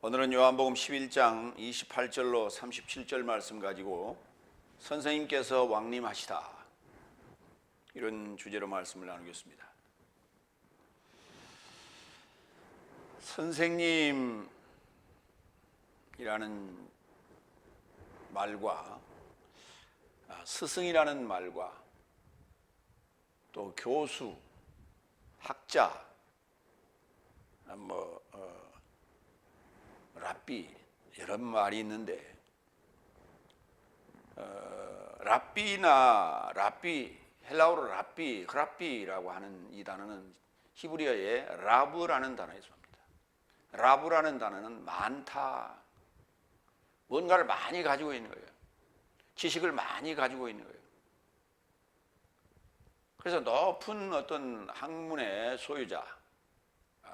오늘은 요한복음 11장 28절로 37절 말씀 가지고 선생님께서 왕림하시다, 이런 주제로 말씀을 나누겠습니다. 선생님이라는 말과 스승이라는 말과 또 교수, 학자, 랍비, 여러 말이 있는데 랍비, 헬라어로 랍비라고 하는 이 단어는 히브리어의 라브라는 단어에서 옵니다. 라브라는 단어는 많다, 뭔가를 많이 가지고 있는 거예요. 지식을 많이 가지고 있는 거예요. 그래서 높은 어떤 학문의 소유자,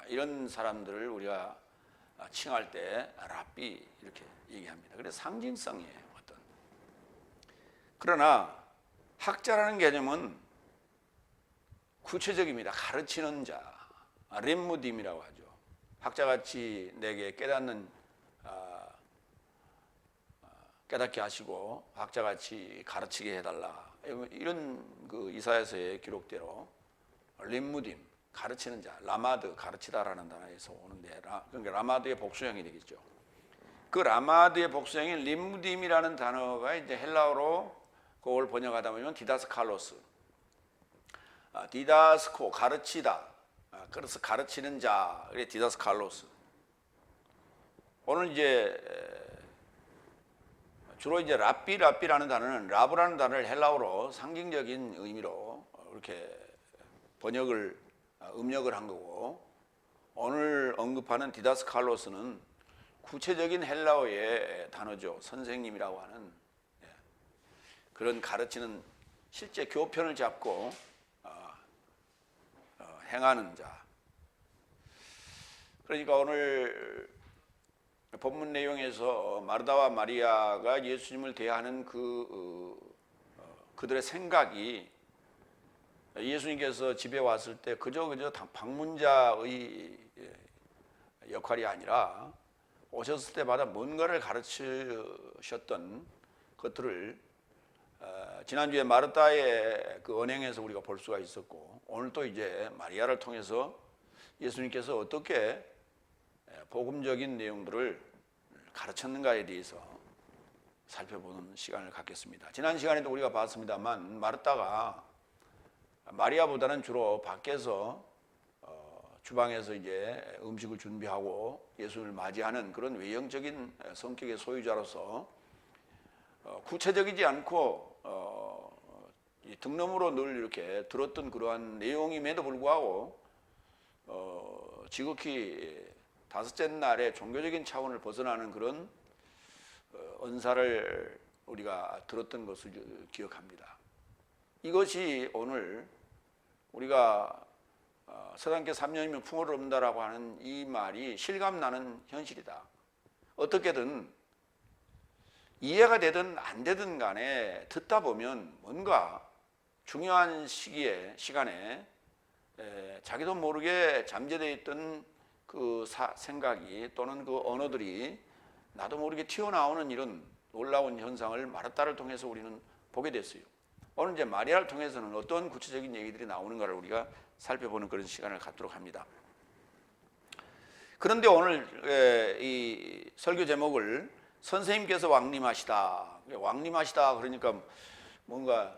이런 사람들을 우리가 칭할 때 랍비 이렇게 얘기합니다. 그래서 상징성이에요. 어떤. 그러나 학자라는 개념은 구체적입니다. 가르치는 자, 렘무딤이라고 하죠. 학자같이 내게 깨닫게 하시고 학자같이 가르치게 해달라, 이런 그 이사야서의 기록대로 렘무딤, 가르치는 자, 라마드, 가르치다라는 단어에서 오는데, 그러니까 라마드의 복수형이 되겠죠. 그 라마드의 복수형인 림무딤이라는 단어가 이제 헬라어로 그걸 번역하다 보면 디다스칼로스, 디다스코, 가르치다, 그래서 가르치는 자, 그래 디다스칼로스. 오늘 이제 주로 이제 랍비라는 단어는, 라브라는 단어를 헬라어로 상징적인 의미로 이렇게 음력을 한 거고, 오늘 언급하는 디다스칼로스는 구체적인 헬라어의 단어죠. 선생님이라고 하는 그런 가르치는, 실제 교편을 잡고 행하는 자. 그러니까 오늘 본문 내용에서 마르다와 마리아가 예수님을 대하는 그들의 생각이, 예수님께서 집에 왔을 때 그저 방문자의 역할이 아니라 오셨을 때마다 뭔가를 가르치셨던 것들을 지난주에 마르다의 그 언행에서 우리가 볼 수가 있었고, 오늘 또 이제 마리아를 통해서 예수님께서 어떻게 복음적인 내용들을 가르쳤는가에 대해서 살펴보는 시간을 갖겠습니다. 지난 시간에도 우리가 봤습니다만, 마르다가 마리아보다는 주로 밖에서 주방에서 이제 음식을 준비하고 예수를 맞이하는 그런 외형적인 성격의 소유자로서 구체적이지 않고 등럼으로 늘 이렇게 들었던 그러한 내용임에도 불구하고 지극히 다섯째 날에 종교적인 차원을 벗어나는 그런 언사를 우리가 들었던 것을 기억합니다. 이것이 오늘 우리가 서당계 3년이면 풍어를 얻는다라고 하는 이 말이 실감나는 현실이다. 어떻게든 이해가 되든 안 되든 간에 듣다 보면 뭔가 중요한 시간에 자기도 모르게 잠재되어 있던 그 생각이 또는 그 언어들이 나도 모르게 튀어나오는 이런 놀라운 현상을 마르다를 통해서 우리는 보게 됐어요. 오늘 이제 마리아를 통해서는 어떤 구체적인 얘기들이 나오는가를 우리가 살펴보는 그런 시간을 갖도록 합니다. 그런데 오늘 이 설교 제목을 선생님께서 왕림하시다, 그러니까 뭔가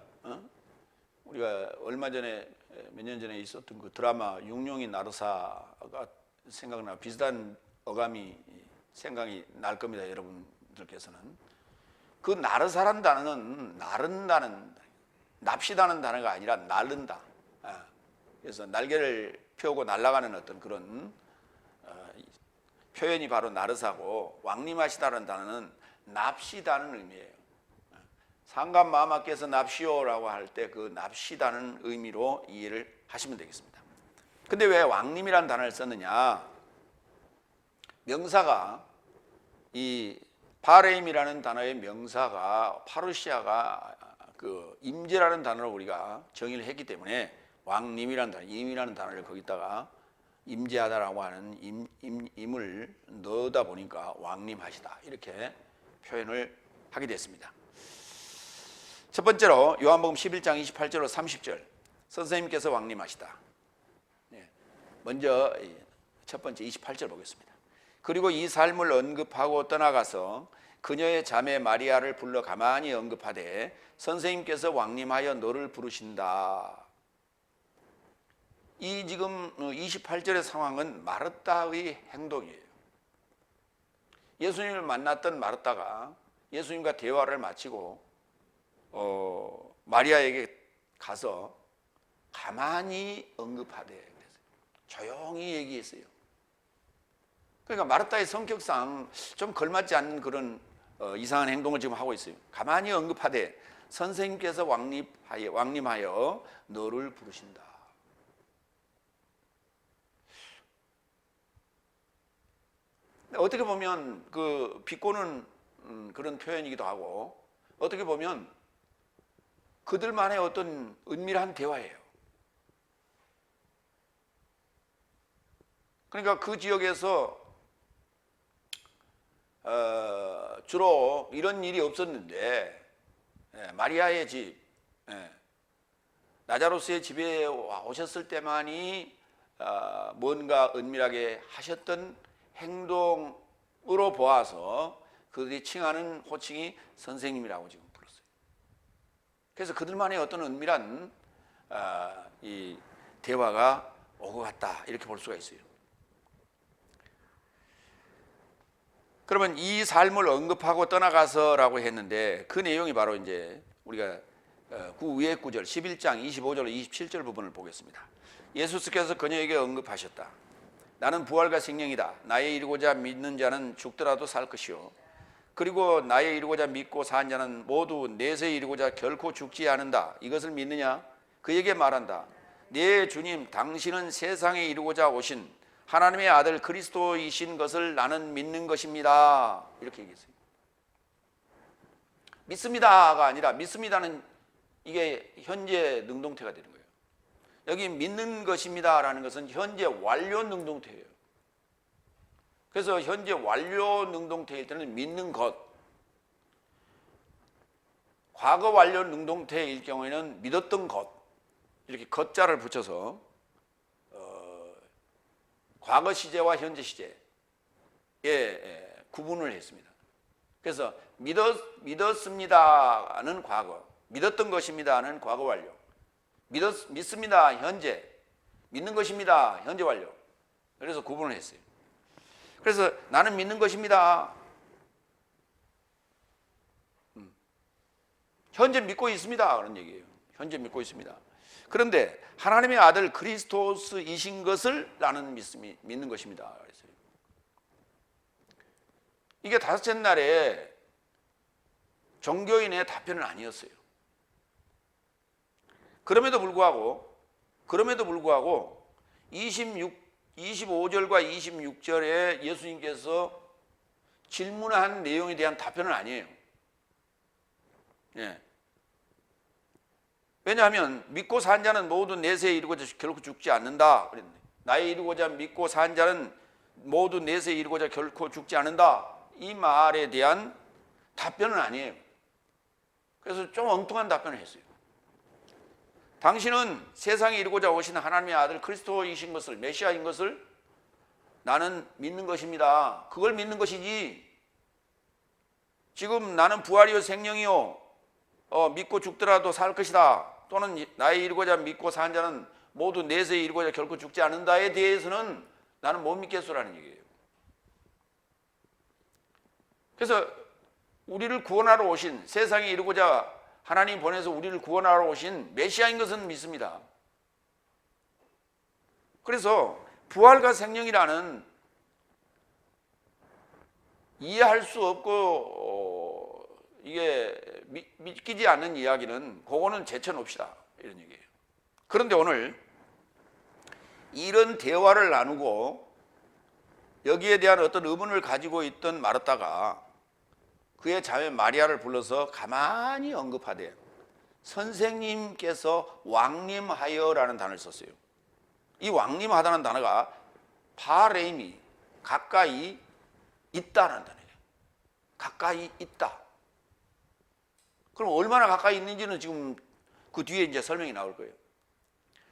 우리가 얼마 전에, 몇 년 전에 있었던 그 드라마 육룡이 나르사가 생각나, 비슷한 어감이 생각이 날 겁니다. 여러분들께서는 그 나르사란 단어는 나른다는, 납시다는 단어가 아니라 날른다. 그래서 날개를 펴고 날아가는 어떤 그런 표현이 바로 나르사고, 왕림하시다는 단어는 납시다는 의미예요. 상감 마마께서 납시오라고 할 때 그 납시다는 의미로 이해를 하시면 되겠습니다. 근데 왜 왕림이라는 단어를 썼느냐? 명사가, 이 바레임이라는 단어의 명사가, 파루시아가 그 임재라는 단어로 우리가 정의를 했기 때문에 왕림이라는 단어, 임이라는 단어를 거기다가 임재하다라고 하는 임을 넣다 보니까 왕림하시다 이렇게 표현을 하게 됐습니다. 첫 번째로 요한복음 11장 28절로 30절 선생님께서 왕림하시다. 먼저 첫 번째 28절 보겠습니다. 그리고 이 삶을 언급하고 떠나가서 그녀의 자매 마리아를 불러 가만히 언급하되 선생님께서 왕림하여 너를 부르신다. 이 지금 28절의 상황은 마르다의 행동이에요. 예수님을 만났던 마르다가 예수님과 대화를 마치고 마리아에게 가서 가만히 언급하되 조용히 얘기했어요. 그러니까 마르다의 성격상 좀 걸맞지 않는 그런 이상한 행동을 지금 하고 있어요. 가만히 언급하되 선생님께서 왕림하여 너를 부르신다. 어떻게 보면 그 비꼬는 그런 표현이기도 하고 어떻게 보면 그들만의 어떤 은밀한 대화예요. 그러니까 그 지역에서 주로 이런 일이 없었는데 마리아의 집, 나자로스의 집에 오셨을 때만이 뭔가 은밀하게 하셨던 행동으로 보아서 그들이 칭하는 호칭이 선생님이라고 지금 불렀어요. 그래서 그들만의 어떤 은밀한 이 대화가 오고 갔다 이렇게 볼 수가 있어요. 그러면 이 삶을 언급하고 떠나가서라고 했는데 그 내용이 바로 이제 우리가 그 위에 구절 11장 25절 27절 부분을 보겠습니다. 예수께서 그녀에게 언급하셨다. 나는 부활과 생명이다. 나의 이르고자 믿는 자는 죽더라도 살 것이요 그리고 나의 이르고자 믿고 산 자는 모두 내세 이르고자 결코 죽지 않는다. 이것을 믿느냐? 그에게 말한다. 네 주님, 당신은 세상에 이르고자 오신 하나님의 아들 그리스도이신 것을 나는 믿는 것입니다. 이렇게 얘기했어요. 믿습니다가 아니라 믿습니다는 이게 현재 능동태가 되는 거예요. 여기 믿는 것입니다라는 것은 현재 완료 능동태예요. 그래서 현재 완료 능동태일 때는 믿는 것, 과거 완료 능동태일 경우에는 믿었던 것, 이렇게 것자를 붙여서 과거 시제와 현재 시제에 구분을 했습니다. 그래서 믿었습니다는 과거, 믿었던 것입니다는 과거 완료, 믿습니다 현재, 믿는 것입니다 현재 완료. 그래서 구분을 했어요. 그래서 나는 믿는 것입니다. 현재 믿고 있습니다 그런 얘기예요. 현재 믿고 있습니다. 그런데 하나님의 아들 그리스도스이신 것을 나는 믿는 것입니다 그랬어요. 이게 다섯째 날에 종교인의 답변은 아니었어요. 그럼에도 불구하고 25절과 26절에 예수님께서 질문한 내용에 대한 답변은 아니에요. 왜냐하면 믿고 산 자는 모두 내세에 이르고자 결코 죽지 않는다 그랬는데, 나의 이르고자 믿고 산 자는 모두 내세에 이르고자 결코 죽지 않는다, 이 말에 대한 답변은 아니에요. 그래서 좀 엉뚱한 답변을 했어요. 당신은 세상에 이르고자 오신 하나님의 아들 그리스도이신 것을, 메시아인 것을 나는 믿는 것입니다. 그걸 믿는 것이지, 지금 나는 부활이요 생명이요 믿고 죽더라도 살 것이다, 또는 나의 이르고자 믿고 산 자는 모두 내세에 이르고자 결코 죽지 않는다에 대해서는 나는 못 믿겠소라는 얘기예요. 그래서 우리를 구원하러 오신, 세상에 이르고자 하나님 보내서 우리를 구원하러 오신 메시아인 것은 믿습니다. 그래서 부활과 생명이라는 이해할 수 없고 이게 믿기지 않는 이야기는 그거는 제쳐놓읍시다 이런 얘기예요. 그런데 오늘 이런 대화를 나누고 여기에 대한 어떤 의문을 가지고 있던 마르다가 그의 자매 마리아를 불러서 가만히 언급하되 선생님께서 왕림하여라는 단어를 썼어요. 이 왕림하다는 단어가 파레임이 가까이 있다는 단어예요. 가까이 있다. 그럼 얼마나 가까이 있는지는 지금 그 뒤에 이제 설명이 나올 거예요.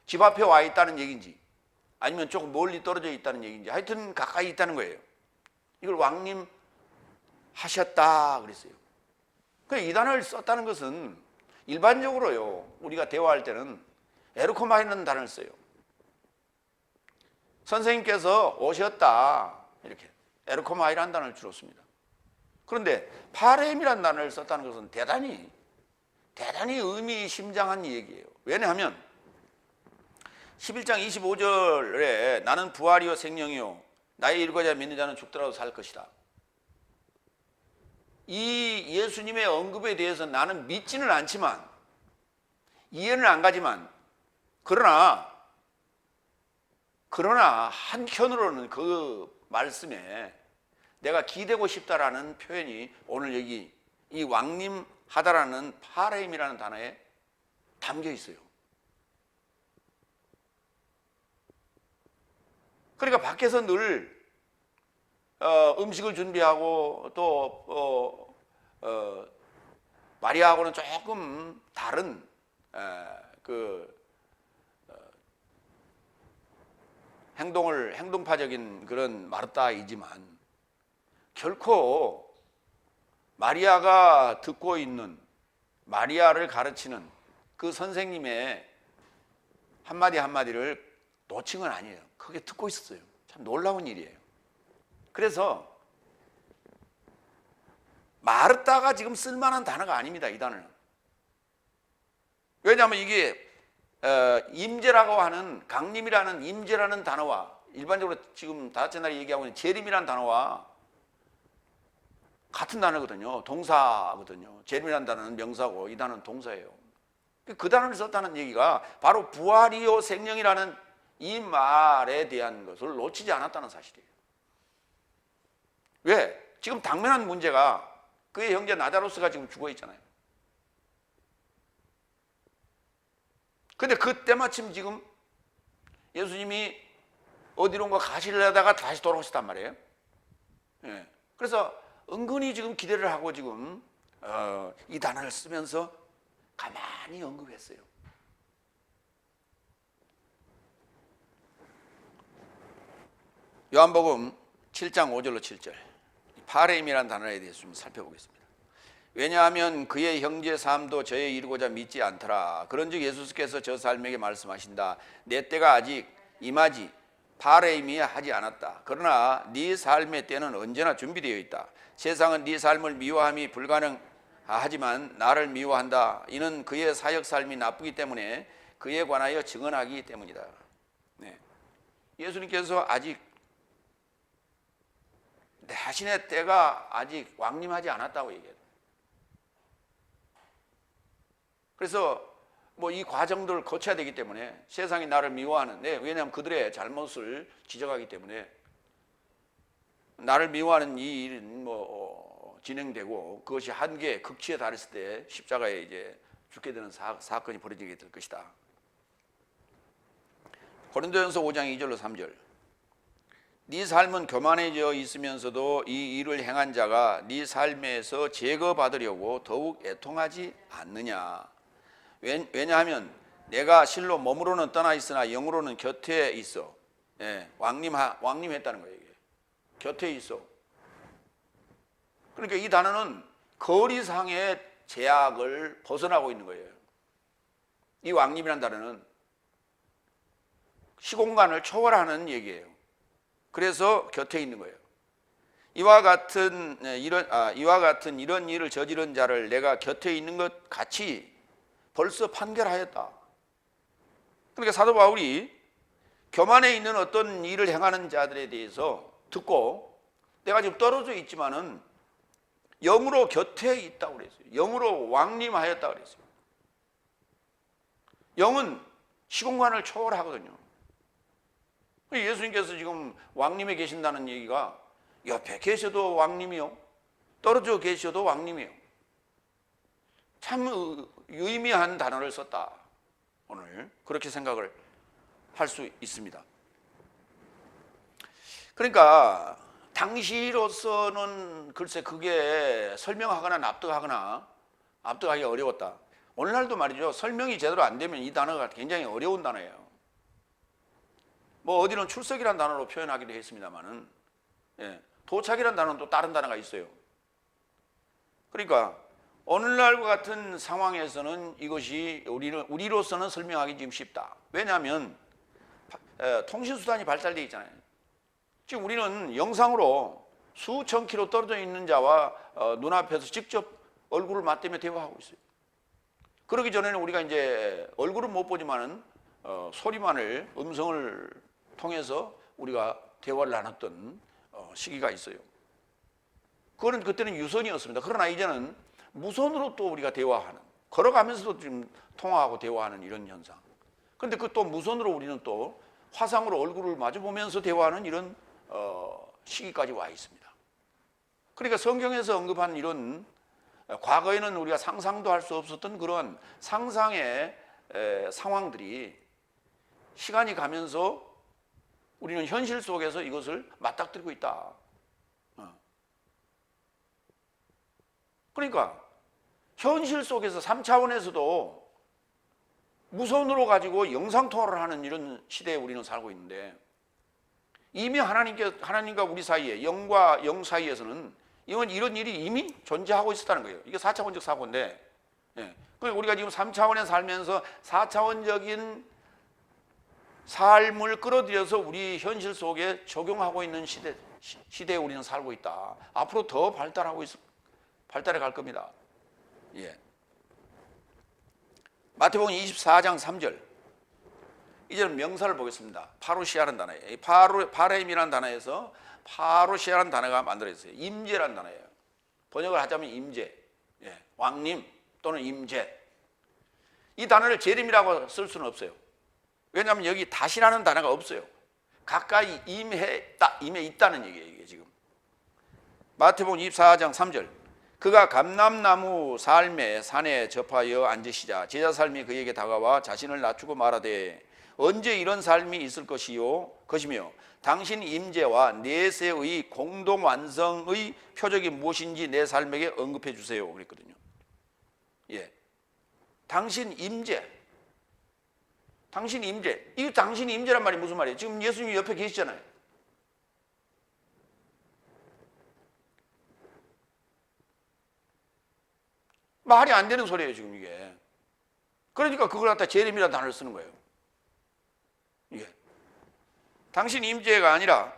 집 앞에 와 있다는 얘기인지 아니면 조금 멀리 떨어져 있다는 얘기인지 하여튼 가까이 있다는 거예요. 이걸 왕님 하셨다 그랬어요. 이 단어를 썼다는 것은 일반적으로요, 우리가 대화할 때는 에르코마이라는 단어를 써요. 선생님께서 오셨다, 이렇게 에르코마이라는 단어를 주로 씁니다. 그런데 파렘이라는 단어를 썼다는 것은 대단히 의미심장한 얘기예요. 왜냐하면 11장 25절에 나는 부활이요 생명이요 나의 이루고자 믿는 자는 죽더라도 살 것이다. 이 예수님의 언급에 대해서 나는 믿지는 않지만, 이해는 안 가지만, 그러나 한편으로는 그 말씀에 내가 기대고 싶다라는 표현이 오늘 여기 이 왕림하다라는 파레임이라는 단어에 담겨 있어요. 그러니까 밖에서 늘 음식을 준비하고 또 마리아하고는 조금 다른 행동파적인 그런 마르다이지만 결코 마리아가 듣고 있는, 마리아를 가르치는 그 선생님의 한마디 한마디를 놓친 건 아니에요. 그게 듣고 있었어요. 참 놀라운 일이에요. 그래서 마르다가 지금 쓸만한 단어가 아닙니다, 이 단어는. 왜냐하면 이게 임재라고 하는, 강림이라는 임재라는 단어와 일반적으로 지금 다섯째 날에 얘기하고 있는 재림이라는 단어와 같은 단어거든요. 동사거든요. 재림이라는 단어는 명사고 이 단어는 동사예요. 그 단어를 썼다는 얘기가 바로 부활이요 생명이라는 이 말에 대한 것을 놓치지 않았다는 사실이에요. 왜? 지금 당면한 문제가 그의 형제 나자로스가 지금 죽어 있잖아요. 근데 그때 마침 지금 예수님이 어디론가 가시려다가 다시 돌아오셨단 말이에요. 예. 그래서 은근히 지금 기대를 하고 지금 이 단어를 쓰면서 가만히 언급했어요. 요한복음 7장 5절로 7절 파레임이라는 단어에 대해서 좀 살펴보겠습니다. 왜냐하면 그의 형제 삶도 저에 이르고자 믿지 않더라. 그런즉 예수께서 저 삶에게 말씀하신다. 내 때가 아직 임하지 파레임이 하지 않았다. 그러나 네 삶의 때는 언제나 준비되어 있다. 세상은 네 삶을 미워함이 불가능하지만 나를 미워한다. 이는 그의 사역 삶이 나쁘기 때문에 그에 관하여 증언하기 때문이다. 네. 예수님께서 아직 자신의 때가 아직 왕림하지 않았다고 얘기해요. 그래서 뭐 이 과정들을 거쳐야 되기 때문에 세상이 나를 미워하는데, 왜냐하면 그들의 잘못을 지적하기 때문에 나를 미워하는 이 일은 뭐 진행되고 그것이 한계 극치에 달했을 때 십자가에 이제 죽게 되는 사건이 벌어지게 될 것이다. 고린도전서 5장 2절로 3절 네 삶은 교만해져 있으면서도 이 일을 행한 자가 네 삶에서 제거받으려고 더욱 애통하지 않느냐. 왜냐하면 내가 실로 몸으로는 떠나 있으나 영으로는 곁에 있어. 예, 왕림했다는 거예요. 이게. 곁에 있어. 그러니까 이 단어는 거리상의 제약을 벗어나고 있는 거예요. 이 왕림이라는 단어는 시공간을 초월하는 얘기예요. 그래서 곁에 있는 거예요. 이와 같은 이런 일을 저지른 자를 내가 곁에 있는 것 같이 벌써 판결하였다. 그러니까 사도 바울이 교만에 있는 어떤 일을 행하는 자들에 대해서 듣고 내가 지금 떨어져 있지만은 영으로 곁에 있다고 그랬어요. 영으로 왕림하였다고 그랬어요. 영은 시공간을 초월하거든요. 예수님께서 지금 왕림에 계신다는 얘기가 옆에 계셔도 왕림이요, 떨어져 계셔도 왕림이요. 참 유의미한 단어를 썼다. 오늘 그렇게 생각을 할 수 있습니다. 그러니까 당시로서는 글쎄 그게 설명하거나 납득하기 어려웠다. 오늘날도 말이죠. 설명이 제대로 안 되면 이 단어가 굉장히 어려운 단어예요. 뭐 어디는 출석이라는 단어로 표현하기도 했습니다만은, 예, 도착이라는 단어는 또 다른 단어가 있어요. 그러니까 오늘날과 같은 상황에서는 이것이 우리로서는 설명하기 좀 쉽다. 왜냐하면 통신수단이 발달되어 있잖아요. 지금 우리는 영상으로 수천 킬로 떨어져 있는 자와 눈앞에서 직접 얼굴을 맞대며 대화하고 있어요. 그러기 전에는 우리가 이제 얼굴은 못 보지만은 소리만을, 음성을 통해서 우리가 대화를 나눴던 시기가 있어요. 그거는 그때는 유선이었습니다. 그러나 이제는 무선으로 또 우리가 대화하는, 걸어가면서도 지금 통화하고 대화하는 이런 현상. 그런데 그 또 무선으로 우리는 또 화상으로 얼굴을 마주 보면서 대화하는 이런 시기까지 와 있습니다. 그러니까 성경에서 언급한 이런 과거에는 우리가 상상도 할 수 없었던 그런 상상의 상황들이 시간이 가면서 우리는 현실 속에서 이것을 맞닥뜨리고 있다. 그러니까 현실 속에서 3차원에서도 무선으로 가지고 영상통화를 하는 이런 시대에 우리는 살고 있는데, 이미 하나님과 우리 사이에, 영과 영 사이에서는 이런 일이 이미 존재하고 있었다는 거예요. 이게 4차원적 사고인데, 예. 우리가 지금 3차원에 살면서 4차원적인 삶을 끌어들여서 우리 현실 속에 적용하고 있는 시대에 우리는 살고 있다. 앞으로 더 발달해 갈 겁니다. 예. 마태복음 24장 3절. 이제는 명사를 보겠습니다. 파루시아라는 단어예요. 이 바렘이라는 단어에서 파루시아라는 단어가 만들어졌어요. 임재라는 단어예요. 번역을 하자면 임재, 예. 왕님 또는 임재. 이 단어를 재림이라고 쓸 수는 없어요. 왜냐하면 여기 다시라는 단어가 없어요. 가까이 임해 있다는 얘기예요. 이게 지금 마태복음 24장 3절. 그가 감람나무 삶의 산에 접하여 앉으시자 제자 삶이 그에게 다가와 자신을 낮추고 말하되 언제 이런 삶이 있을 것이며 당신 임재와 내세의 공동 완성의 표적이 무엇인지 내 삶에게 언급해 주세요. 그랬거든요. 예, 당신 임재. 이 당신 임재란 말이 무슨 말이에요? 지금 예수님이 옆에 계시잖아요. 말이 안 되는 소리예요, 지금 이게. 그러니까 그걸 갖다 재림이라는 단어를 쓰는 거예요. 예. 당신 임재가 아니라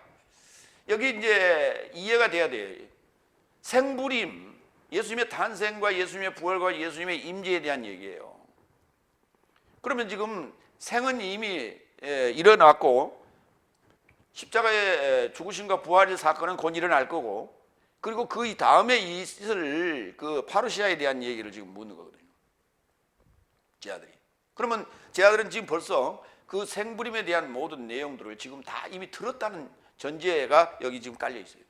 여기 이제 이해가 돼야 돼요. 생부림, 예수님의 탄생과 예수님의 부활과 예수님의 임재에 대한 얘기예요. 그러면 지금 생은 이미 일어났고 십자가의 죽으심과 부활의 사건은 곧 일어날 거고, 그리고 그 다음에 있을 그 파루시아에 대한 얘기를 지금 묻는 거거든요. 제자들이. 그러면 제자들은 지금 벌써 그 생부림에 대한 모든 내용들을 지금 다 이미 들었다는 전제가 여기 지금 깔려 있어요.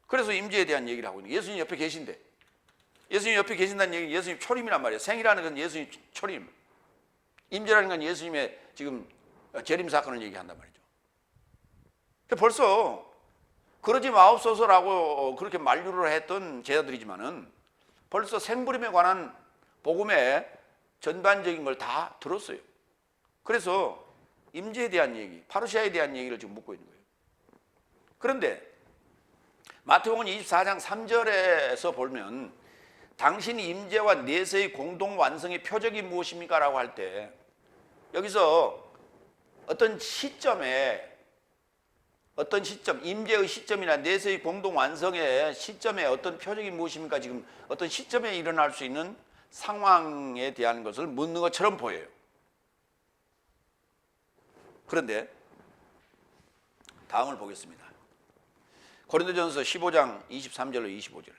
그래서 임재에 대한 얘기를 하고 있는 거예요. 예수님 옆에 계신데, 예수님 옆에 계신다는 얘기는 예수님 초림이란 말이에요. 생이라는 건 예수님 초림, 임재라는 건 예수님의 지금 재림 사건을 얘기한단 말이죠. 벌써 그러지 마옵소서라고 그렇게 만류를 했던 제자들이지만은 벌써 생부림에 관한 복음의 전반적인 걸 다 들었어요. 그래서 임재에 대한 얘기, 파루시아에 대한 얘기를 지금 묻고 있는 거예요. 그런데 마태복음 24장 3절에서 보면 당신 임재와 내세의 공동 완성의 표적이 무엇입니까? 라고 할 때 여기서 어떤 시점, 임재의 시점이나 내세의 공동 완성의 시점에 어떤 표적이 무엇입니까? 지금 어떤 시점에 일어날 수 있는 상황에 대한 것을 묻는 것처럼 보여요. 그런데 다음을 보겠습니다. 고린도전서 15장 23절로 25절.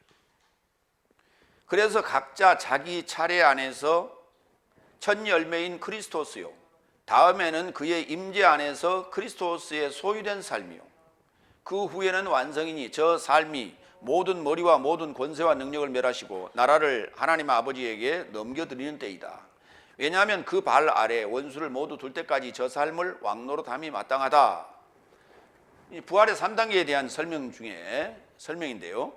그래서 각자 자기 차례 안에서 첫 열매인 그리스도스요, 다음에는 그의 임재 안에서 그리스도스의 소유된 삶이요, 그 후에는 완성이니 저 삶이 모든 머리와 모든 권세와 능력을 멸하시고 나라를 하나님 아버지에게 넘겨드리는 때이다. 왜냐하면 그 발 아래 원수를 모두 둘 때까지 저 삶을 왕노릇함이 마땅하다. 이 부활의 3단계에 대한 설명 중에 설명인데요.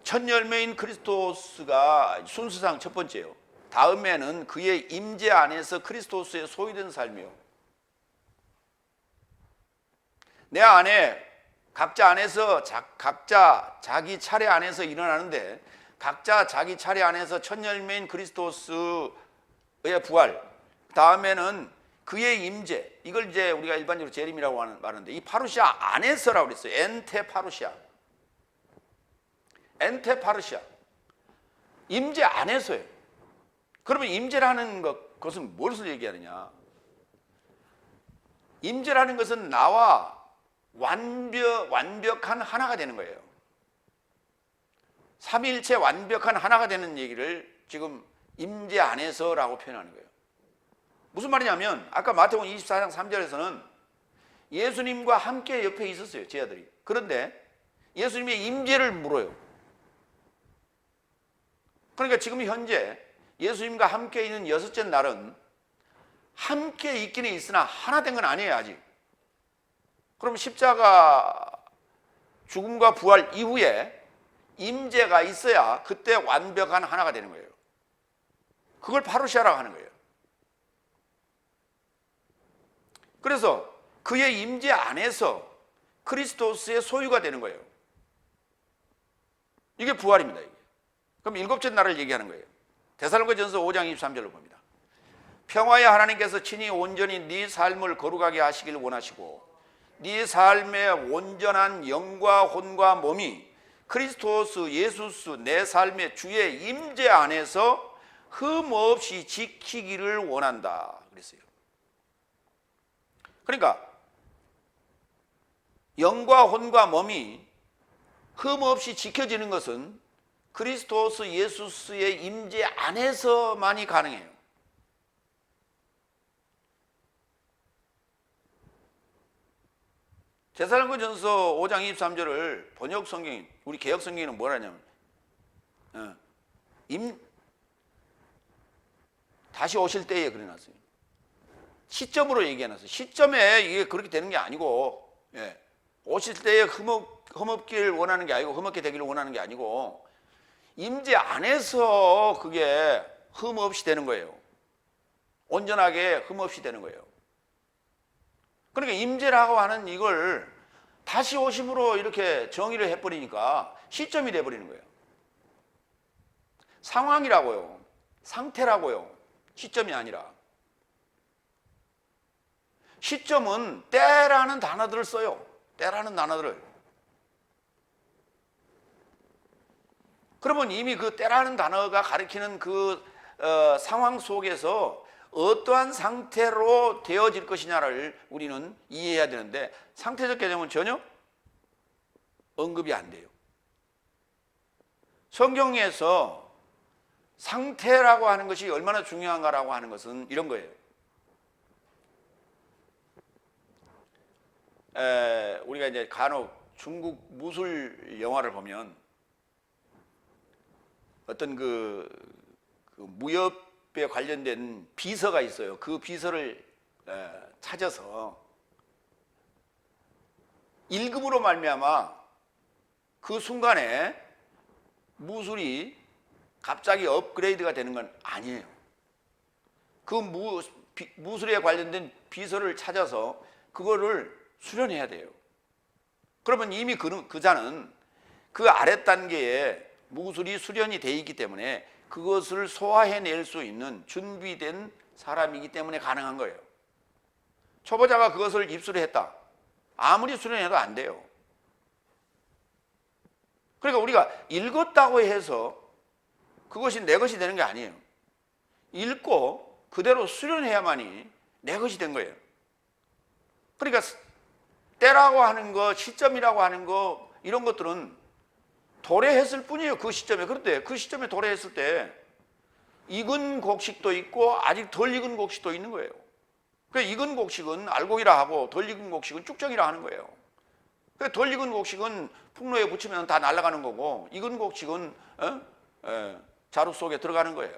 첫 열매인 그리스도스가 순서상 첫 번째요. 다음에는 그의 임재 안에서 그리스도스의 소유된 삶이요. 내 안에 각자 안에서 각자 자기 차례 안에서 일어나는데, 각자 자기 차례 안에서 첫 열매인 그리스도스의 부활, 다음에는 그의 임재, 이걸 이제 우리가 일반적으로 재림이라고 말하는데, 이 파루시아 안에서라고 그랬어요. 엔테 파루시아. 엔테 파루시아. 임재 안에서예요. 그러면 임재라는 것은 무엇을 얘기하느냐? 임재라는 것은 나와 완벽한 하나가 되는 거예요. 삼위일체 완벽한 하나가 되는 얘기를 지금 임재 안에서라고 표현하는 거예요. 무슨 말이냐면 아까 마태복음 24장 3절에서는 예수님과 함께 옆에 있었어요, 제자들이. 그런데 예수님의 임재를 물어요. 그러니까 지금 현재 예수님과 함께 있는 여섯째 날은 함께 있기는 있으나 하나 된 건 아니에요, 아직. 그럼 십자가 죽음과 부활 이후에 임재가 있어야 그때 완벽한 하나가 되는 거예요. 그걸 파루시아라고 하는 거예요. 그래서 그의 임재 안에서 그리스도스의 소유가 되는 거예요. 이게 부활입니다. 이게. 그럼 일곱째 날을 얘기하는 거예요. 데살로니가전서 5장 23절로 봅니다. 평화의 하나님께서 친히 온전히 네 삶을 거룩하게 하시길 원하시고 네 삶의 온전한 영과 혼과 몸이 그리스도스 예수스 내 삶의 주의 임재 안에서 흠없이 지키기를 원한다 그랬어요. 그러니까 영과 혼과 몸이 흠없이 지켜지는 것은 그리스도스 예수스의 임재 안에서만이 가능해요. 데살로니가전서 5장 23절을 번역 성경, 우리 개역 성경에는 뭐라 하냐면 다시 오실 때에 그래놨어요. 시점으로 얘기해놨어요. 시점에 이게 그렇게 되는 게 아니고, 오실 때에 흠없기를 원하는 게 아니고, 흠없게 되기를 원하는 게 아니고, 임재 안에서 그게 흠없이 되는 거예요. 온전하게 흠없이 되는 거예요. 그러니까 임재라고 하는 이걸 다시 오심으로 이렇게 정의를 해버리니까 시점이 돼버리는 거예요. 상황이라고요. 상태라고요. 시점이 아니라. 시점은 때라는 단어들을 써요. 때라는 단어들을. 그러면 이미 그 때라는 단어가 가리키는 그 상황 속에서 어떠한 상태로 되어질 것이냐를 우리는 이해해야 되는데 상태적 개념은 전혀 언급이 안 돼요. 성경에서 상태라고 하는 것이 얼마나 중요한가라고 하는 것은 이런 거예요. 우리가 이제 간혹 중국 무술 영화를 보면 어떤 그 무협에 관련된 비서가 있어요. 그 비서를 찾아서 1급으로 말미암아 그 순간에 무술이 갑자기 업그레이드가 되는 건 아니에요. 그 무술에 관련된 비서를 찾아서 그거를 수련해야 돼요. 그러면 이미 그 자는 그 아래 단계에 무술이 수련이 돼 있기 때문에 그것을 소화해낼 수 있는 준비된 사람이기 때문에 가능한 거예요. 초보자가 그것을 입수를 했다. 아무리 수련해도 안 돼요. 그러니까 우리가 읽었다고 해서 그것이 내 것이 되는 게 아니에요. 읽고 그대로 수련해야만이 내 것이 된 거예요. 그러니까 때라고 하는 거, 시점이라고 하는 거, 이런 것들은 도래했을 뿐이에요. 그 시점에. 그런데 그 시점에 도래했을 때 익은 곡식도 있고 아직 덜 익은 곡식도 있는 거예요. 그러니까 익은 곡식은 알곡이라 하고 덜 익은 곡식은 쭉정이라 하는 거예요. 그러니까 덜 익은 곡식은 풍로에 붙이면 다 날아가는 거고 익은 곡식은 자루 속에 들어가는 거예요.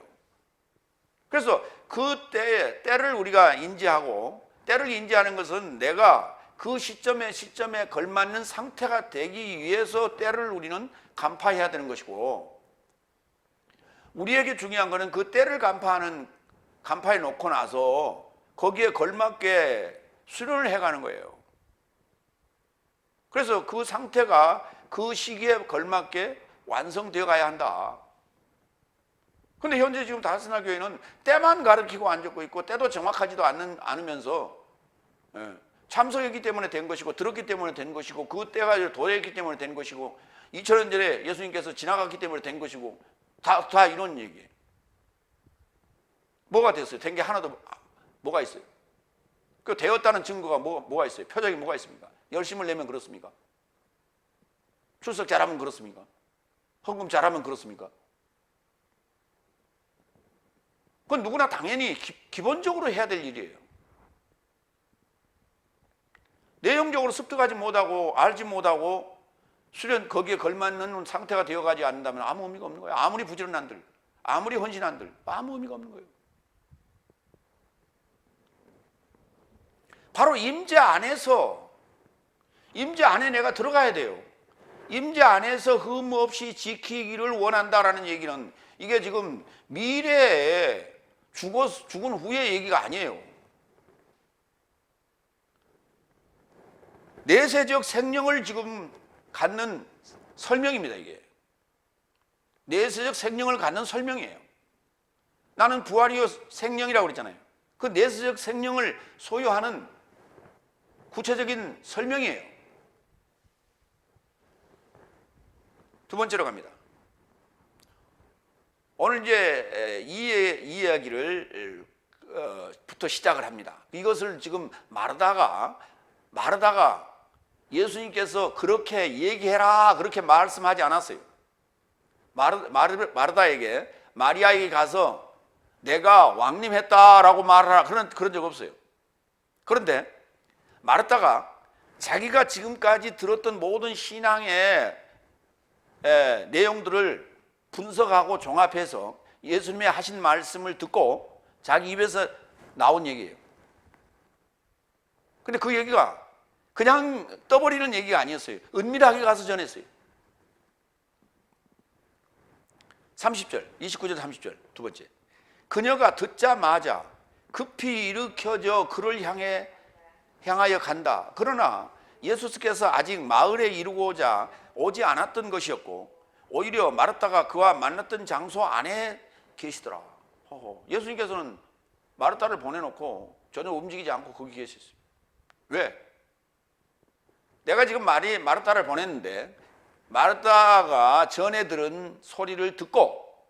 그래서 그 때를 우리가 인지하고, 때를 인지하는 것은 내가 그 시점에 걸맞는 상태가 되기 위해서 때를 우리는 간파해야 되는 것이고, 우리에게 중요한 것은 그 때를 간파해 놓고 나서 거기에 걸맞게 수련을 해가는 거예요. 그래서 그 상태가 그 시기에 걸맞게 완성되어 가야 한다. 근데 현재 지금 다스나 교회는 때만 가르치고 앉고 있고, 때도 정확하지도 않으면서 참석했기 때문에 된 것이고, 들었기 때문에 된 것이고, 그 때가 도래했기 때문에 된 것이고, 2000년 전에 예수님께서 지나갔기 때문에 된 것이고, 다 이런 얘기예요. 뭐가 됐어요? 된 게 하나도 뭐가 있어요? 그 되었다는 증거가 뭐가 있어요? 표적이 뭐가 있습니까? 열심을 내면 그렇습니까? 출석 잘하면 그렇습니까? 헌금 잘하면 그렇습니까? 그건 누구나 당연히 기본적으로 해야 될 일이에요. 내용적으로 습득하지 못하고 알지 못하고 수련 거기에 걸맞는 상태가 되어가지 않는다면 아무 의미가 없는 거예요. 아무리 부지런한들, 아무리 헌신한들 아무 의미가 없는 거예요. 바로 임재 안에 내가 들어가야 돼요. 임재 안에서 흠 없이 지키기를 원한다라는 얘기는, 이게 지금 미래에 죽은 후의 얘기가 아니에요. 내세적 생명을 지금 갖는 설명입니다. 이게 내세적 생명을 갖는 설명이에요. 나는 부활이요 생명이라고 그랬잖아요. 그 내세적 생명을 소유하는 구체적인 설명이에요. 두 번째로 갑니다. 오늘 이제 이 이야기를 부터 시작을 합니다. 이것을 지금 마르다가 예수님께서 그렇게 얘기해라 그렇게 말씀하지 않았어요. 마르다에게, 마리아에게 가서 내가 왕림했다라고 말하라 그런 적 없어요. 그런데 마르다가 자기가 지금까지 들었던 모든 신앙의 내용들을 분석하고 종합해서 예수님의 하신 말씀을 듣고 자기 입에서 나온 얘기예요. 근데 그 얘기가 그냥 떠버리는 얘기가 아니었어요. 은밀하게 가서 전했어요. 30절, 29절 30절 두 번째. 그녀가 듣자마자 급히 일으켜져 그를 향하여 간다. 그러나 예수께서 아직 마을에 이르고자 오지 않았던 것이었고, 오히려 마르다가 그와 만났던 장소 안에 계시더라. 예수님께서는 마르다를 보내놓고 전혀 움직이지 않고 거기 계셨어요. 왜? 내가 지금 마르다를 보냈는데 마르다가 전에 들은 소리를 듣고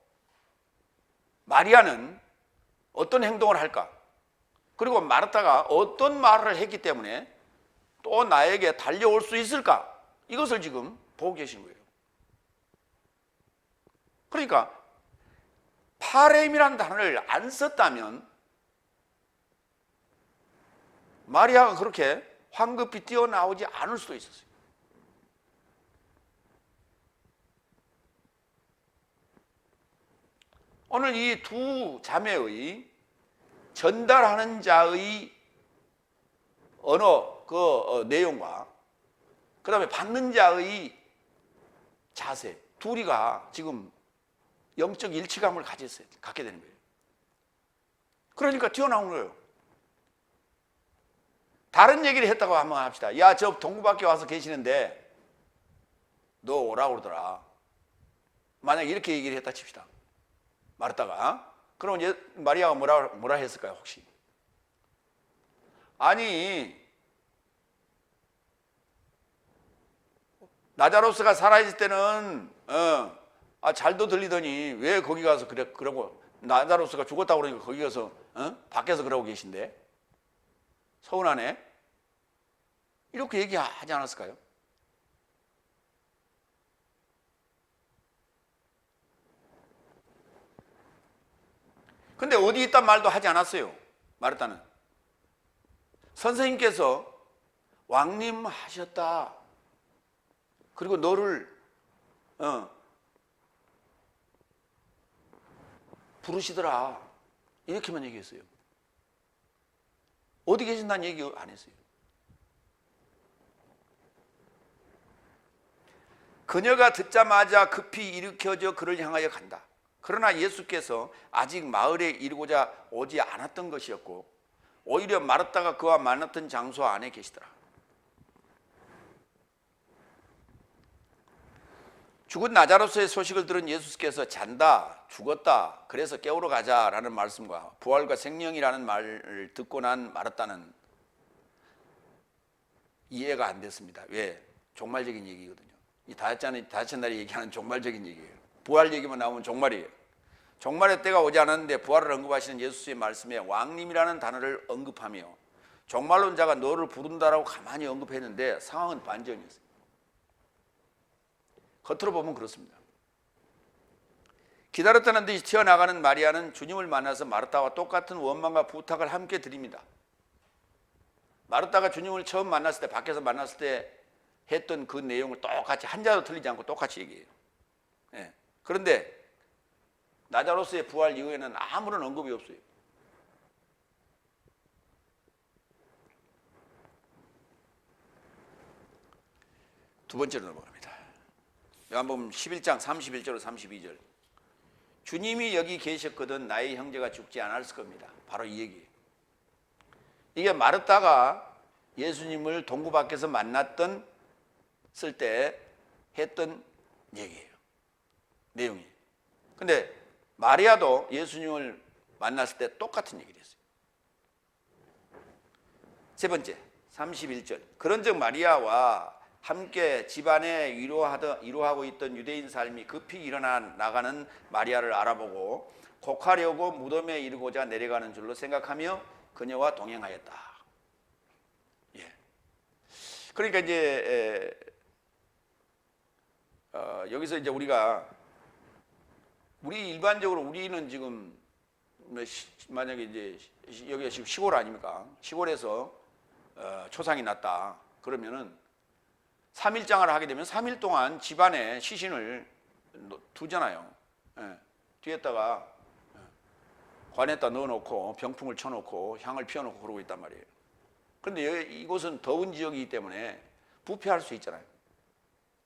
마리아는 어떤 행동을 할까? 그리고 마르다가 어떤 말을 했기 때문에 또 나에게 달려올 수 있을까? 이것을 지금 보고 계신 거예요. 그러니까 파렘이라는 단어를 안 썼다면 마리아가 그렇게 황급히 뛰어나오지 않을 수도 있었어요. 오늘 이 두 자매의 전달하는 자의 언어 내용과 그 다음에 받는 자의 자세, 둘이가 지금 영적 일치감을 갖게 되는 거예요. 그러니까 튀어나온 거예요. 다른 얘기를 했다고 한번 합시다. 야, 저 동구밖에 와서 계시는데 너 오라고 그러더라. 만약 이렇게 얘기를 했다 칩시다. 마르다가. 그러면 마리아가 뭐라 했을까요, 혹시? 아니, 나자로스가 살아있을 때는 잘도 들리더니 왜 거기 가서 그러고, 나자로스가 죽었다고 그러니까 거기 가서 밖에서 그러고 계신데 서운하네? 이렇게 얘기하지 않았을까요? 근데 어디 있단 말도 하지 않았어요. 마르다는. 선생님께서 왕림하셨다. 그리고 너를 부르시더라. 이렇게만 얘기했어요. 어디 계신다는 얘기 안 했어요. 그녀가 듣자마자 급히 일으켜져 그를 향하여 간다. 그러나 예수께서 아직 마을에 이르고자 오지 않았던 것이었고 오히려 마르다가 그와 만났던 장소 안에 계시더라. 죽은 나자로스의 소식을 들은 예수께서 잔다, 죽었다, 그래서 깨우러 가자라는 말씀과 부활과 생명이라는 말을 듣고 난 마르다는 이해가 안 됐습니다. 왜? 종말적인 얘기거든요. 이 다섯째 날에 얘기하는 종말적인 얘기예요. 부활 얘기만 나오면 종말이에요. 종말의 때가 오지 않았는데 부활을 언급하시는 예수의 말씀에 왕님이라는 단어를 언급하며 종말론자가 너를 부른다라고 가만히 언급했는데 상황은 반전이었어요. 겉으로 보면 그렇습니다. 기다렸다는 듯이 튀어나가는 마리아는 주님을 만나서 마르다와 똑같은 원망과 부탁을 함께 드립니다. 마르다가 주님을 처음 만났을 때, 밖에서 만났을 때 했던 그 내용을 똑같이 한 자도 틀리지 않고 똑같이 얘기해요. 예. 그런데 나자로스의 부활 이후에는 아무런 언급이 없어요. 두 번째로 넘어갑니다. 요한복음 11장 31절로 32절. 주님이 여기 계셨거든 나의 형제가 죽지 않았을 겁니다. 바로 이 얘기예요. 이게 마르다가 예수님을 동구 밖에서 만났던 쓸 때 했던 얘기예요. 내용이. 근데 마리아도 예수님을 만났을 때 똑같은 얘기를 했어요. 세 번째, 31절. 그런즉 마리아와 함께 집안에 위로하고 있던 유대인 삶이 급히 일어나 나가는 마리아를 알아보고 곡하려고 무덤에 이르고자 내려가는 줄로 생각하며 그녀와 동행하였다. 예. 그러니까 이제 여기서 이제 우리 일반적으로 우리는 지금 만약에 이제 여기가 지금 시골 아닙니까? 시골에서 초상이 났다. 그러면은 3일장을 하게 되면 3일 동안 집안에 시신을 두잖아요. 예. 뒤에다가 관에다 넣어놓고 병풍을 쳐놓고 향을 피워놓고 그러고 있단 말이에요. 그런데 이곳은 더운 지역이기 때문에 부패할 수 있잖아요.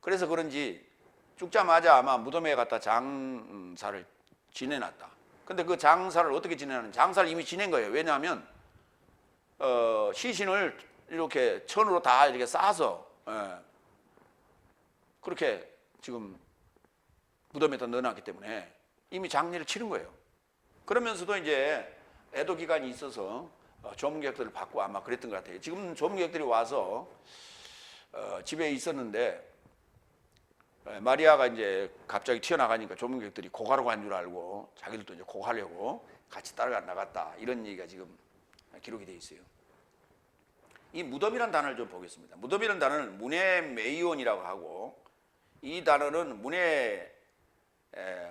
그래서 그런지 죽자마자 아마 무덤에 갖다 장사를 지내놨다. 근데 그 장사를 어떻게 지내냐면 장사를 이미 지낸 거예요. 왜냐하면 시신을 이렇게 천으로 다 이렇게 싸서 그렇게 지금 무덤에다 넣어놨기 때문에 이미 장례를 치른 거예요. 그러면서도 이제 애도 기간이 있어서 조문객들을 받고 아마 그랬던 것 같아요. 지금 조문객들이 와서 집에 있었는데 마리아가 이제 갑자기 튀어나가니까 조문객들이 고가로 간 줄 알고 자기들도 이제 고가려고 같이 따라가 나갔다. 이런 얘기가 지금 기록이 되어 있어요. 이 무덤이라는 단어를 좀 보겠습니다. 무덤이라는 단어는 문에메이온이라고 하고 이 단어는 문에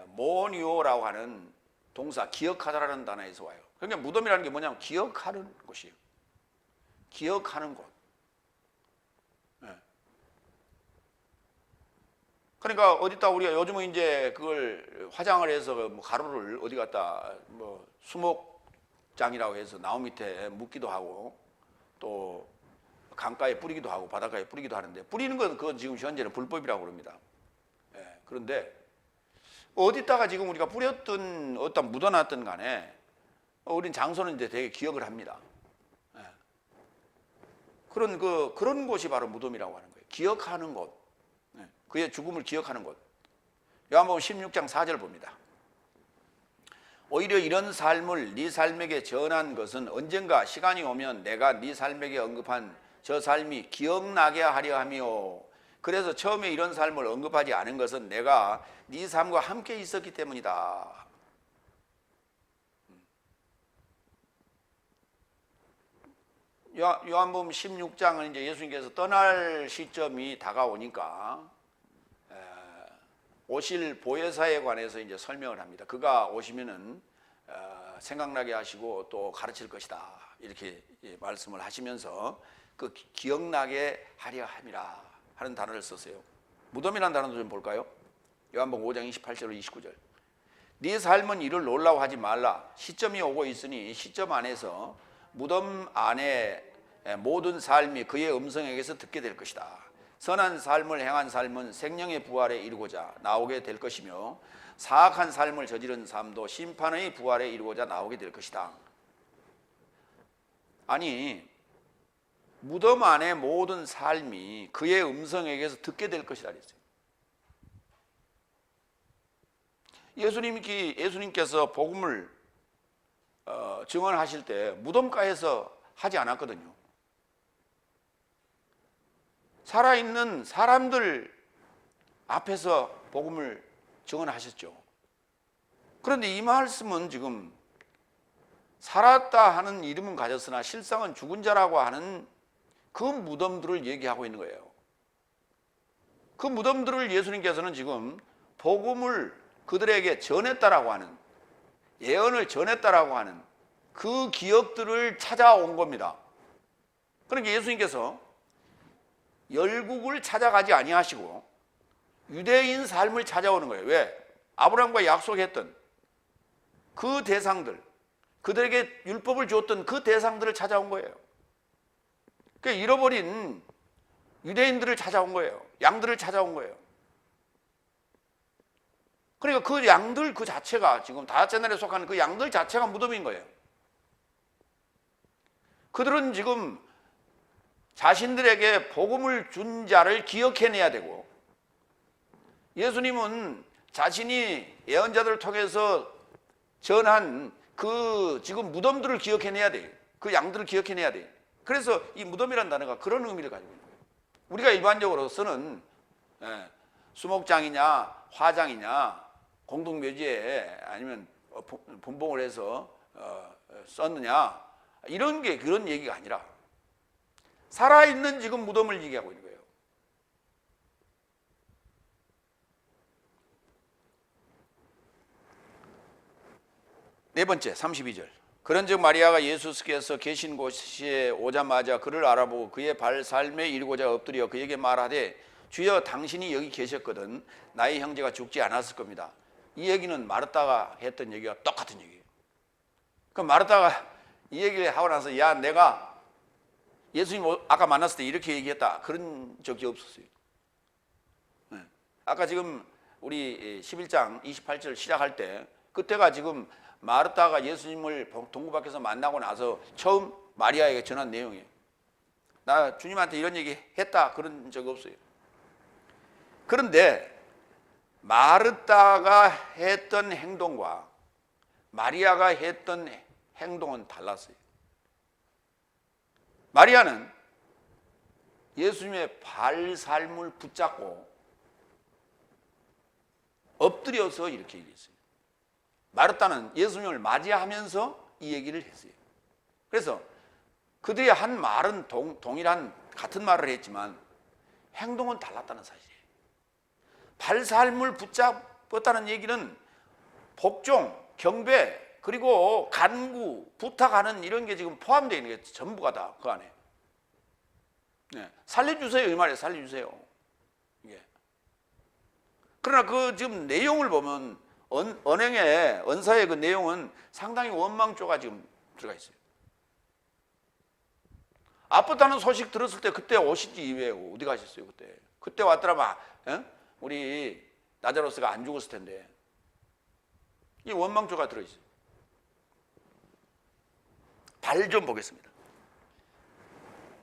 모니오라고 하는 동사 기억하다라는 단어에서 와요. 그러니까 무덤이라는 게 뭐냐면 기억하는 곳이에요. 기억하는 곳. 그러니까 어디다 우리가 요즘은 이제 그걸 화장을 해서 뭐 가루를 어디 갖다 뭐 수목장이라고 해서 나무 밑에 묻기도 하고 또 강가에 뿌리기도 하고 바닷가에 뿌리기도 하는데 뿌리는 건 그건 지금 현재는 불법이라고 그럽니다. 그런데 어디다가 지금 우리가 뿌렸든 어디다 묻어놨든 간에 우린 장소는 이제 되게 기억을 합니다. 그런 곳이 바로 무덤이라고 하는 거예요. 기억하는 곳. 그의 죽음을 기억하는 곳. 요한복음 16장 4절 봅니다. 오히려 이런 삶을 네 삶에게 전한 것은 언젠가 시간이 오면 내가 네 삶에게 언급한 저 삶이 기억나게 하려 하며 그래서 처음에 이런 삶을 언급하지 않은 것은 내가 네 삶과 함께 있었기 때문이다. 요한복음 16장은 이제 예수님께서 떠날 시점이 다가오니까 오실 보혜사에 관해서 이제 설명을 합니다. 그가 오시면은 생각나게 하시고 또 가르칠 것이다. 이렇게 말씀을 하시면서 그 기억나게 하려 함이라 하는 단어를 썼어요. 무덤이라는 단어도 좀 볼까요? 요한복음 5장 28절로 29절. 네 삶은 이를 놀라워하지 말라. 시점이 오고 있으니 시점 안에서 무덤 안에 모든 삶이 그의 음성에게서 듣게 될 것이다. 선한 삶을 행한 삶은 생명의 부활에 이르고자 나오게 될 것이며 사악한 삶을 저지른 삶도 심판의 부활에 이르고자 나오게 될 것이다. 아니, 무덤 안의 모든 삶이 그의 음성에게서 듣게 될 것이라 그랬어요. 예수님께서 복음을 증언하실 때 무덤가에서 하지 않았거든요. 살아있는 사람들 앞에서 복음을 증언하셨죠. 그런데 이 말씀은 지금 살았다 하는 이름은 가졌으나 실상은 죽은 자라고 하는 그 무덤들을 얘기하고 있는 거예요. 그 무덤들을 예수님께서는 지금 복음을 그들에게 전했다라고 하는, 예언을 전했다라고 하는 그 기억들을 찾아온 겁니다. 그러니까 예수님께서 열국을 찾아가지 아니하시고 유대인 삶을 찾아오는 거예요. 왜? 아브라함과 약속했던 그 대상들, 그들에게 율법을 주었던 그 대상들을 찾아온 거예요. 그러니까 잃어버린 유대인들을 찾아온 거예요. 양들을 찾아온 거예요. 그러니까 그 양들 그 자체가 지금 다섯째 날에 속하는 그 양들 자체가 무덤인 거예요. 그들은 지금 자신들에게 복음을 준 자를 기억해내야 되고, 예수님은 자신이 예언자들을 통해서 전한 그 지금 무덤들을 기억해내야 돼요. 그 양들을 기억해내야 돼요. 그래서 이 무덤이라는 단어가 그런 의미를 가지고 있는 거예요. 우리가 일반적으로 쓰는 수목장이냐 화장이냐 공동묘지에 아니면 분봉을 해서 썼느냐 이런 게 그런 얘기가 아니라 살아있는 지금 무덤을 얘기하고 있는 거예요. 네 번째 32절. 그런즉 마리아가 예수께서 계신 곳에 오자마자 그를 알아보고 그의 발 삶에 이르고자 엎드려 그에게 말하되 주여 당신이 여기 계셨거든 나의 형제가 죽지 않았을 겁니다. 이 얘기는 마르다가 했던 얘기와 똑같은 얘기예요. 그 마르다가 이 얘기를 하고 나서 야 내가 예수님 아까 만났을 때 이렇게 얘기했다 그런 적이 없었어요. 아까 지금 우리 11장 28절 시작할 때 그때가 지금 마르다가 예수님을 동굴 밖에서 만나고 나서 처음 마리아에게 전한 내용이에요. 나 주님한테 이런 얘기 했다 그런 적 없어요. 그런데 마르다가 했던 행동과 마리아가 했던 행동은 달랐어요. 마리아는 예수님의 발 삶을 붙잡고 엎드려서 이렇게 얘기했어요. 마르다는 예수님을 맞이하면서 이 얘기를 했어요. 그래서 그들이 한 말은 동일한 같은 말을 했지만 행동은 달랐다는 사실이에요. 발 삶을 붙잡았다는 얘기는 복종, 경배, 그리고 간구, 부탁하는 이런 게 지금 포함되어 있는 게 전부가 다 그 안에. 네. 살려주세요 이 말이에요. 살려주세요. 예. 그러나 그 지금 내용을 보면 언행의 언사의 그 내용은 상당히 원망조가 지금 들어가 있어요. 아팠다는 소식 들었을 때 그때 오시지 왜 어디 가셨어요 그때? 그때 왔더라면 우리 나자로스가 안 죽었을 텐데. 이 원망조가 들어있어요. 발 좀 보겠습니다.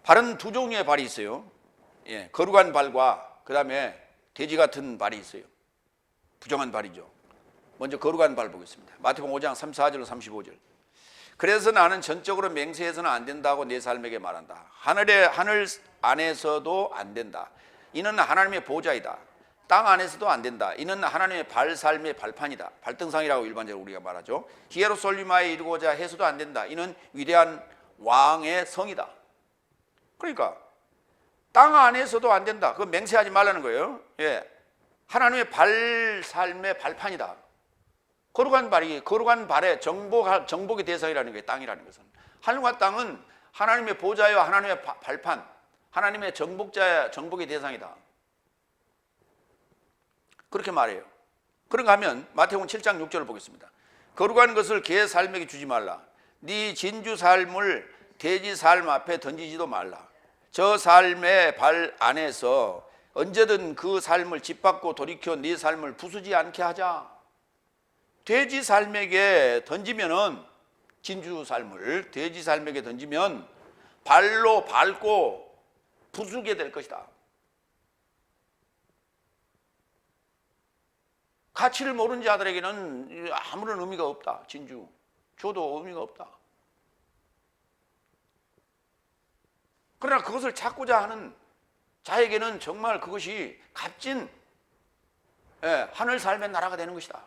발은 두 종류의 발이 있어요. 예, 거룩한 발과 그 다음에 돼지 같은 발이 있어요. 부정한 발이죠. 먼저 거룩한 발 보겠습니다. 마태복음 5장 34절로 35절. 그래서 나는 전적으로 맹세해서는 안 된다고 내 삶에게 말한다. 하늘 안에서도 안 된다. 이는 하나님의 보좌이다. 땅 안에서도 안 된다. 이는 하나님의 발 삶의 발판이다. 발등상이라고 일반적으로 우리가 말하죠. 히에로솔리마에 이르고자 해서도 안 된다. 이는 위대한 왕의 성이다. 그러니까 땅 안에서도 안 된다. 그거 맹세하지 말라는 거예요. 예, 하나님의 발 삶의 발판이다. 거룩한 발의 정복의 대상이라는 게 땅이라는 것은 하늘과 땅은 하나님의 보좌와 하나님의 발판, 하나님의 정복의 대상이다. 그렇게 말해요. 그런가 하면 마태복음 7장 6절을 보겠습니다. 거룩한 것을 개 삶에게 주지 말라. 네 진주 삶을 돼지 삶 앞에 던지지도 말라. 저 삶의 발 안에서 언제든 그 삶을 짓밟고 돌이켜 네 삶을 부수지 않게 하자. 돼지 삶에게 던지면은 진주 삶을 돼지 삶에게 던지면 발로 밟고 부수게 될 것이다. 가치를 모르는 자들에게는 아무런 의미가 없다. 진주 줘도 의미가 없다. 그러나 그것을 찾고자 하는 자에게는 정말 그것이 값진 하늘 삶의 나라가 되는 것이다.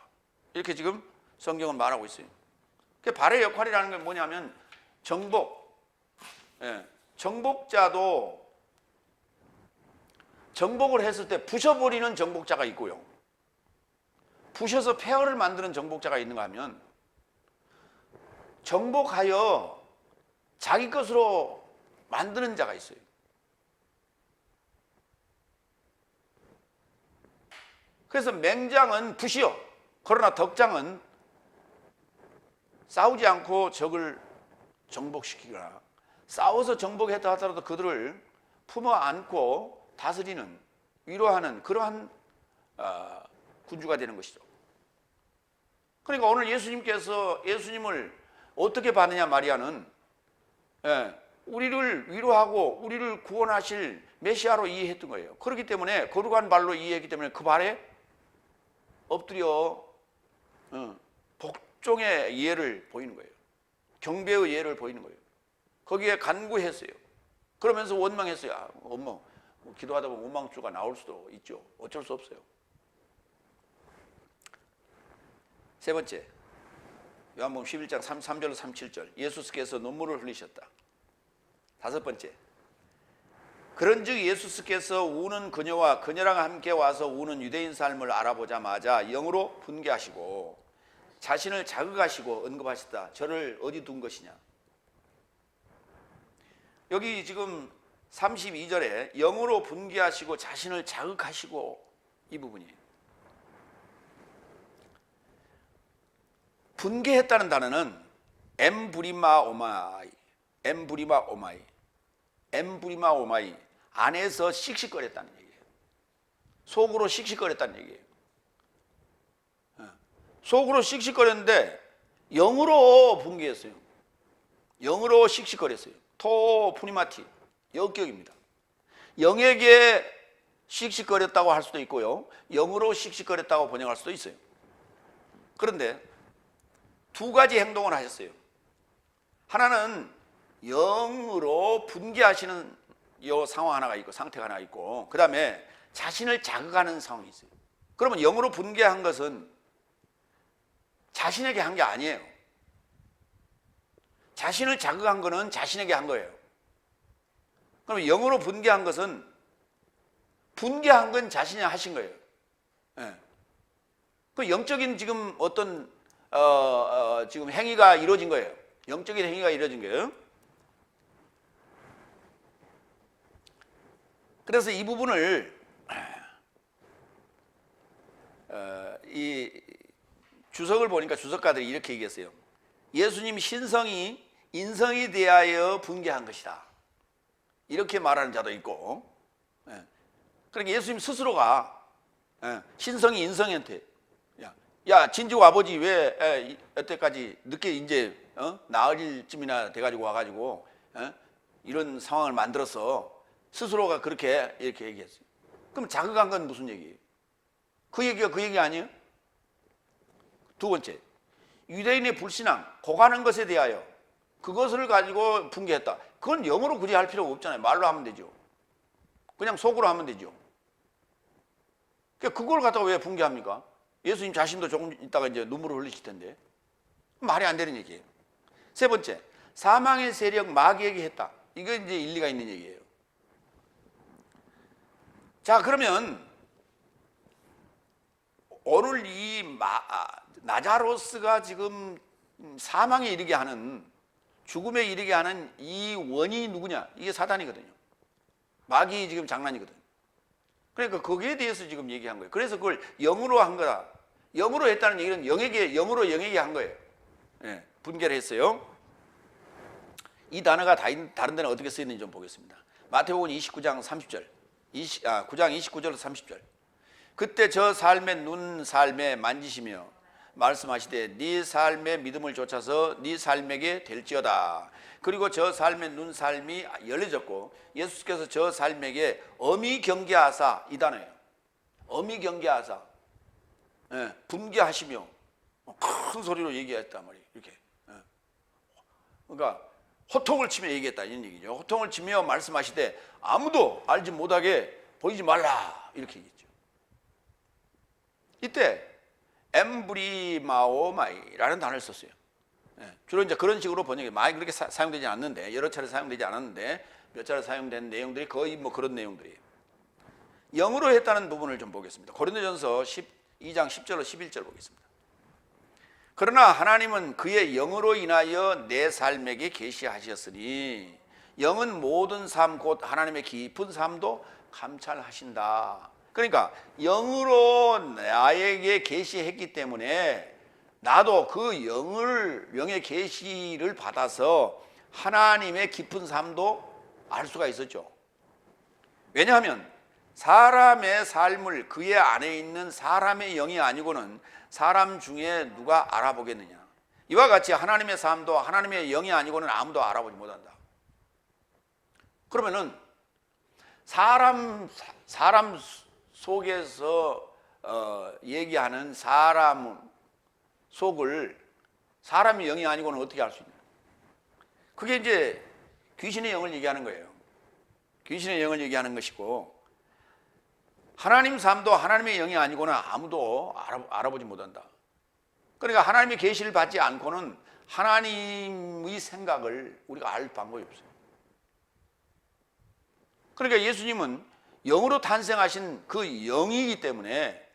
이렇게 지금 성경은 말하고 있어요. 발의 역할이라는 게 뭐냐면 정복. 정복자도 정복을 했을 때 부셔버리는 정복자가 있고요. 부셔서 폐허를 만드는 정복자가 있는가 하면 정복하여 자기 것으로 만드는 자가 있어요. 그래서 맹장은 부시어, 그러나 덕장은 싸우지 않고 적을 정복시키거나 싸워서 정복했다 하더라도 그들을 품어 안고 다스리는, 위로하는 그러한 군주가 되는 것이죠. 그러니까 오늘 예수님을 어떻게 받느냐 마리아는 우리를 위로하고 우리를 구원하실 메시아로 이해했던 거예요. 그렇기 때문에 거룩한 발로 이해했기 때문에 그 발에 엎드려 복종의 예를 보이는 거예요. 경배의 예를 보이는 거예요. 거기에 간구했어요. 그러면서 원망했어요. 엄마, 기도하다 보면 원망주가 나올 수도 있죠. 어쩔 수 없어요. 세 번째, 요한복음 11장 33절로 37절, 예수께서 눈물을 흘리셨다. 다섯 번째, 그런즉 예수께서 우는 그녀와 그녀랑 함께 와서 우는 유대인 삶을 알아보자마자 영으로 분개하시고 자신을 자극하시고 언급하시다. 저를 어디 둔 것이냐. 여기 지금 32절에 영으로 분개하시고 자신을 자극하시고, 이 부분이에요. 분개했다는 단어는 엠브리마오마이, 안에서 씩씩거렸다는 얘기예요. 속으로 씩씩거렸다는 얘기예요. 속으로 씩씩거렸는데 영으로 분개했어요. 영으로 씩씩거렸어요. 토푸니마티, 역격입니다. 영에게 씩씩거렸다고 할 수도 있고요, 영으로 씩씩거렸다고 번역할 수도 있어요. 그런데 두 가지 행동을 하셨어요. 하나는 영으로 분개하시는 요 상황 하나가 있고, 상태가 하나 있고, 그 다음에 자신을 자극하는 상황이 있어요. 그러면 영으로 분개한 것은 자신에게 한 게 아니에요. 자신을 자극한 거는 자신에게 한 거예요. 그럼 영으로 분개한 것은, 분개한 건 자신이 하신 거예요. 그 영적인 지금 어떤 지금 행위가 이루어진 거예요. 영적인 행위가 이루어진 거예요. 그래서 이 부분을 이 주석을 보니까 주석가들이 이렇게 얘기했어요. 예수님 신성이 인성에 대하여 분개한 것이다. 이렇게 말하는 자도 있고, 그러니까 예수님 스스로가 신성이 인성한테 야 진즉 아버지 왜 여태까지 늦게 이제 나흘 쯤이나 돼가지고 와가지고 이런 상황을 만들어서 스스로가 그렇게 이렇게 얘기했어요. 그럼 자극한 건 무슨 얘기예요? 그 얘기가 그 얘기 아니에요? 두 번째, 유대인의 불신앙, 고가는 것에 대하여 그것을 가지고 분개했다. 그건 영어로 굳이 할 필요가 없잖아요. 말로 하면 되죠. 그냥 속으로 하면 되죠. 그걸 갖다가 왜 분개합니까? 예수님 자신도 조금 있다가 이제 눈물을 흘리실 텐데. 말이 안 되는 얘기예요. 세 번째, 사망의 세력 마귀에게 했다. 이거 이제 일리가 있는 얘기예요. 자, 그러면 오늘 이 나자로스가 지금 사망에 이르게 하는, 죽음에 이르게 하는 이 원인이 누구냐? 이게 사단이거든요. 마귀 지금 장난이거든요. 그러니까 거기에 대해서 지금 얘기한 거예요. 그래서 그걸 영으로 한 거다. 영으로 했다는 얘기는 영으로 영에게 한 거예요. 분개를 했어요. 이 단어가 다른 데는 어떻게 쓰이는지 좀 보겠습니다. 마태복음 29장 30절. 9장 29절로 30절. 그때 저 삶의 눈 삶에 만지시며 말씀하시되 네 삶의 믿음을 좇아서 네 삶에게 될지어다. 그리고 저 삶의 눈 삶이 열려졌고 예수께서 저 삶에게 엄히 경계하사, 이 단어예요. 엄히 경계하사, 분개하시며 큰 소리로 얘기했단 말이에요. 이렇게. 그러니까 호통을 치며 얘기했다 이런 얘기죠. 호통을 치며 말씀하시되 아무도 알지 못하게 보이지 말라 이렇게 얘기했죠. 이때 엠브리마오마이라는 단어를 썼어요. 주로 이제 그런 식으로 번역이 많이 그렇게 사용되지 않는데, 여러 차례 사용되지 않았는데 몇 차례 사용된 내용들이 거의 뭐 그런 내용들이에요. 영으로 했다는 부분을 좀 보겠습니다. 고린도전서 12장 10절로 11절 보겠습니다. 그러나 하나님은 그의 영으로 인하여 내 삶에게 계시하셨으니 영은 모든 삶 곧 하나님의 깊은 삶도 감찰하신다. 그러니까 영으로 나에게 계시했기 때문에 나도 그 영의 계시를 받아서 하나님의 깊은 삶도 알 수가 있었죠. 왜냐하면 사람의 삶을 그의 안에 있는 사람의 영이 아니고는 사람 중에 누가 알아보겠느냐. 이와 같이 하나님의 삶도 하나님의 영이 아니고는 아무도 알아보지 못한다. 그러면은 사람 속에서 얘기하는 사람 속을 사람의 영이 아니고는 어떻게 알 수 있냐. 그게 이제 귀신의 영을 얘기하는 거예요. 귀신의 영을 얘기하는 것이고, 하나님 삶도 하나님의 영이 아니고는 아무도 알아보지 못한다. 그러니까 하나님의 계시를 받지 않고는 하나님의 생각을 우리가 알 방법이 없어요. 그러니까 예수님은 영으로 탄생하신 그 영이기 때문에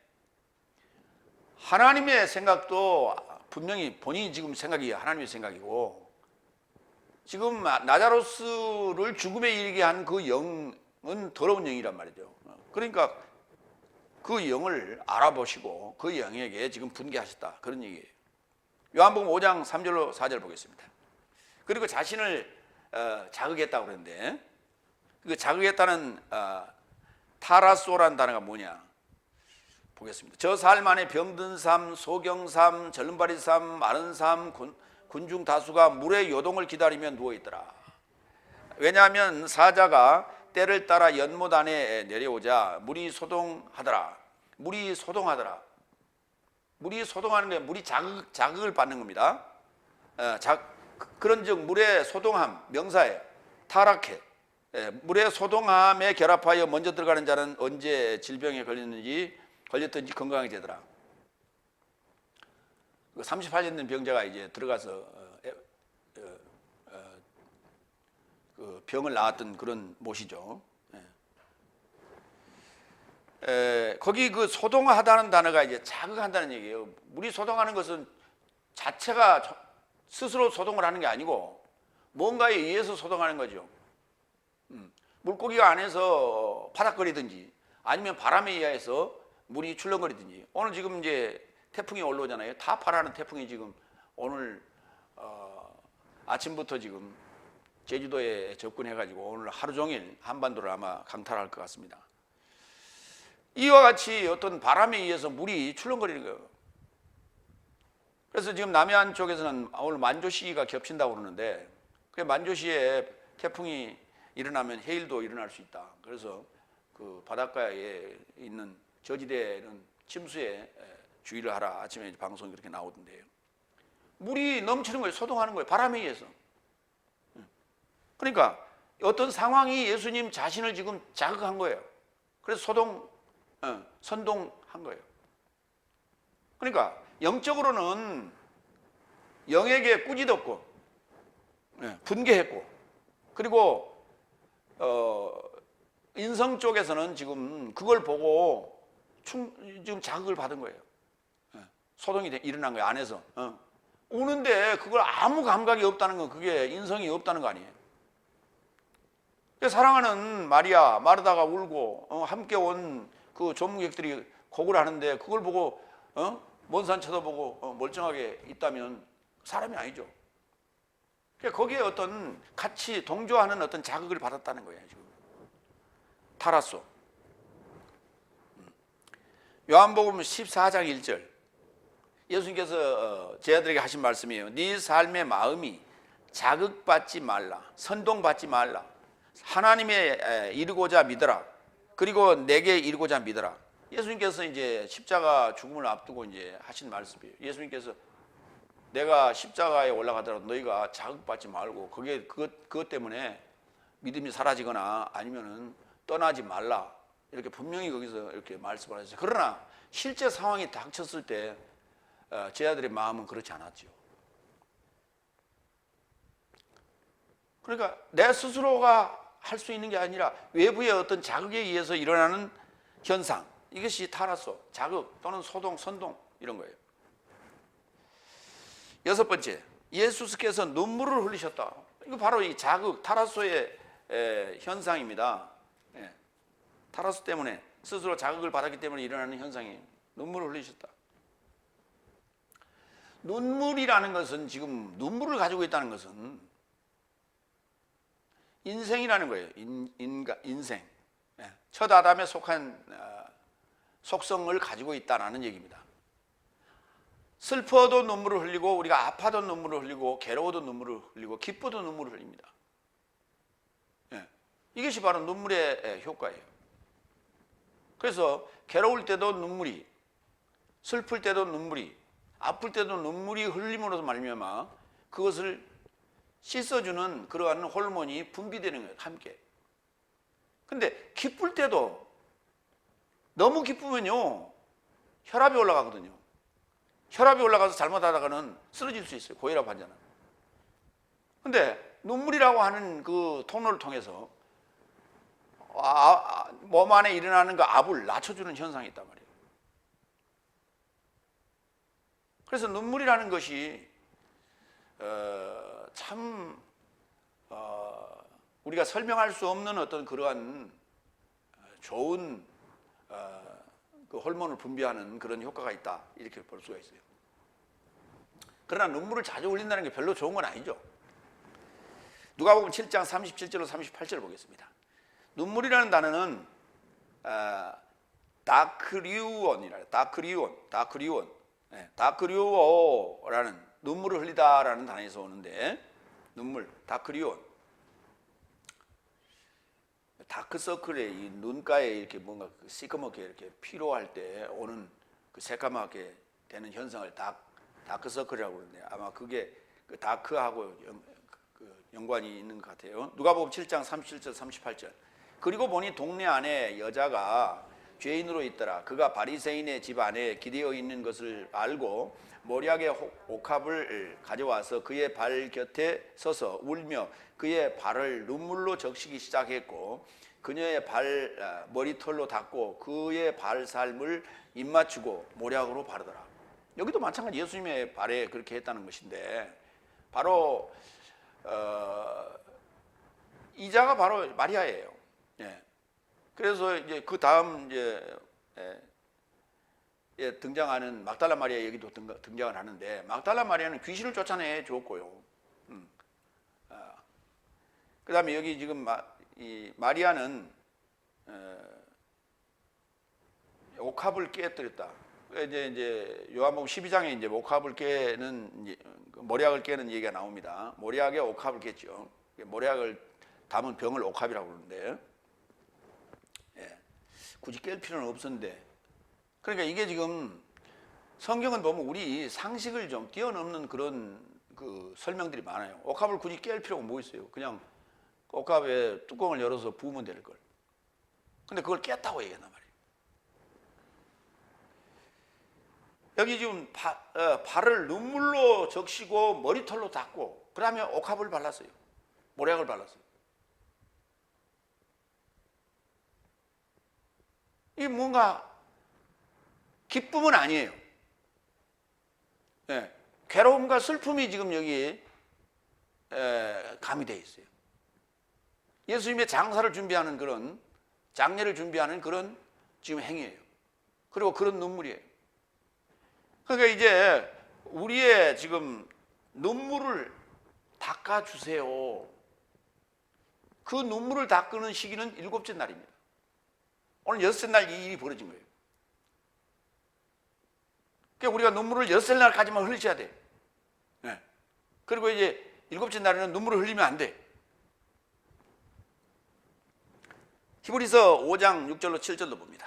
하나님의 생각도 분명히 본인이 지금 생각이 하나님의 생각이고, 지금 나자로스를 죽음에 이르게 한 그 영은 더러운 영이란 말이죠. 그러니까 그 영을 알아보시고 그 영에게 지금 분개하셨다, 그런 얘기예요. 요한복음 5장 3절로 4절 보겠습니다. 그리고 자신을 자극했다고 그랬는데, 그 자극했다는 타라소라는 단어가 뭐냐 보겠습니다. 저 삶 안에 병든 삶, 소경 삶, 절름발이 삶, 마른 삶, 군중 다수가 물의 요동을 기다리며 누워있더라. 왜냐하면 사자가 때를 따라 연못 안에 내려오자 물이 소동하더라. 물이 소동하더라. 물이 소동하는 게 물이 자극을 받는 겁니다. 그런즉 물의 소동함, 명사에 타락해. 물의 소동함에 결합하여 먼저 들어가는 자는 언제 질병에 걸렸든지 건강하게 되더라. 38년 된 병자가 이제 들어가서 그 병을 낳았던 그런 못이죠. 거기 그 소동하다는 단어가 이제 자극한다는 얘기예요. 물이 소동하는 것은 자체가 스스로 소동을 하는 게 아니고 뭔가에 의해서 소동하는 거죠. 물고기가 안에서 파닥거리든지 아니면 바람에 의해서 물이 출렁거리든지. 오늘 지금 이제 태풍이 올라오잖아요. 타파라는 태풍이 지금 오늘 아침부터 지금 제주도에 접근해가지고 오늘 하루 종일 한반도를 아마 강탈할 것 같습니다. 이와 같이 어떤 바람에 의해서 물이 출렁거리는 거예요. 그래서 지금 남해안 쪽에서는 오늘 만조시가 겹친다고 그러는데, 그 만조시에 태풍이 일어나면 해일도 일어날 수 있다. 그래서 그 바닷가에 있는 저지대는 침수에 주의를 하라. 아침에 방송이 그렇게 나오던데요. 물이 넘치는 거예요. 소동하는 거예요. 바람에 의해서. 그러니까 어떤 상황이 예수님 자신을 지금 자극한 거예요. 그래서 선동한 거예요. 그러니까 영적으로는 영에게 꾸짖었고 분개했고, 그리고 인성 쪽에서는 지금 그걸 보고 지금 자극을 받은 거예요. 소동이 일어난 거예요. 안에서 우는데 그걸 아무 감각이 없다는 건 그게 인성이 없다는 거 아니에요. 사랑하는 마리아, 마르다가 울고 함께 온 그 조문객들이 곡을 하는데 그걸 보고 먼 산 쳐다보고 멀쩡하게 있다면 사람이 아니죠. 거기에 어떤 같이 동조하는 어떤 자극을 받았다는 거예요. 지금 타라소. 요한복음 14장 1절 예수님께서 제 아들에게 하신 말씀이에요. 네 삶의 마음이 자극받지 말라, 선동받지 말라. 하나님에 이르고자 믿어라. 그리고 내게 이르고자 믿어라. 예수님께서 이제 십자가 죽음을 앞두고 이제 하신 말씀이에요. 예수님께서 내가 십자가에 올라가더라도 너희가 자극받지 말고 그것 때문에 믿음이 사라지거나 아니면은 떠나지 말라. 이렇게 분명히 거기서 이렇게 말씀을 하셨어요. 그러나 실제 상황이 닥쳤을 때 제 아들의 마음은 그렇지 않았죠. 그러니까 내 스스로가 할 수 있는 게 아니라 외부의 어떤 자극에 의해서 일어나는 현상, 이것이 타라소, 자극 또는 소동, 선동 이런 거예요. 여섯 번째, 예수께서 눈물을 흘리셨다. 이거 바로 이 자극, 타라소의 현상입니다. 타라소 때문에 스스로 자극을 받았기 때문에 일어나는 현상이에요. 눈물을 흘리셨다. 눈물이라는 것은 지금 눈물을 가지고 있다는 것은 인생이라는 거예요. 인생. 첫 아담에 속한 속성을 가지고 있다는 얘기입니다. 슬퍼도 눈물을 흘리고 우리가 아파도 눈물을 흘리고 괴로워도 눈물을 흘리고 기뻐도 눈물을 흘립니다. 이것이 바로 눈물의 효과예요. 그래서 괴로울 때도 눈물이, 슬플 때도 눈물이, 아플 때도 눈물이 흘림으로서 말미암아 그것을 씻어주는 그러한 호르몬이 분비되는 거예요. 함께. 근데 기쁠 때도 너무 기쁘면요 혈압이 올라가거든요. 혈압이 올라가서 잘못하다가는 쓰러질 수 있어요. 고혈압 환자는. 근데 눈물이라고 하는 그 통로를 통해서 몸 안에 일어나는 그 압을 낮춰주는 현상이 있단 말이에요. 그래서 눈물이라는 것이 참 우리가 설명할 수 없는 어떤 그러한 좋은 그 호르몬을 분비하는 그런 효과가 있다, 이렇게 볼 수가 있어요. 그러나 눈물을 자주 흘린다는 게 별로 좋은 건 아니죠. 누가복음 7장 37절로 38절을 보겠습니다. 눈물이라는 단어는 다크리오라는 눈물을 흘리다라는 단어에서 오는데, 눈물, 다크리온, 다크서클에 이 눈가에 이렇게 뭔가 시커멓게 이렇게 피로할 때 오는 그 새까맣게 되는 현상을 다크서클이라고 그러는데, 아마 그게 그 다크하고 연관이 있는 것 같아요. 누가복음 7장 37절 38절. 그리고 보니 동네 안에 여자가 죄인으로 있더라. 그가 바리새인의 집 안에 기대어 있는 것을 알고 모략의 옥합을 가져와서 그의 발 곁에 서서 울며 그의 발을 눈물로 적시기 시작했고, 그녀의 머리털로 닦고 그의 발살을 입맞추고 모략으로 바르더라. 여기도 마찬가지 예수님의 발에 그렇게 했다는 것인데, 바로 이자가 바로 마리아예요. 그래서 이제 그 다음 등장하는 막달라 마리아 얘기도 등장을 하는데, 막달라 마리아는 귀신을 쫓아내 주었고요. 그 다음에 여기 지금 이 마리아는 옥합을 깨뜨렸다. 이제 요한복음 12장에 이제 옥합을 깨는, 모략을 깨는 얘기가 나옵니다. 모략의 옥합을 깼죠. 모략을 담은 병을 옥합이라고 그러는데, 굳이 깰 필요는 없었는데, 그러니까 이게 지금 성경은 보면 우리 상식을 좀 뛰어넘는 그런 그 설명들이 많아요. 옥합을 굳이 깰 필요가 뭐 있어요? 그냥 옥합에 뚜껑을 열어서 부으면 될 걸. 근데 그걸 깼다고 얘기한단 말이에요. 여기 지금 발을 눈물로 적시고 머리털로 닦고 그 다음에 옥합을 발랐어요. 모략을 발랐어요. 이게 뭔가 기쁨은 아니에요. 괴로움과 슬픔이 지금 여기 가미되어 있어요. 예수님의 장사를 준비하는 그런, 장례를 준비하는 그런 지금 행위예요. 그리고 그런 눈물이에요. 그러니까 이제 우리의 지금 눈물을 닦아주세요. 그 눈물을 닦는 시기는 7째 날입니다. 오늘 6째 날 이 일이 벌어진 거예요. 그러니까 우리가 눈물을 6살 날까지만 흘리셔야 돼. 네. 그리고 이제 7째 날에는 눈물을 흘리면 안 돼. 히브리서 5장 6절로 7절로 봅니다.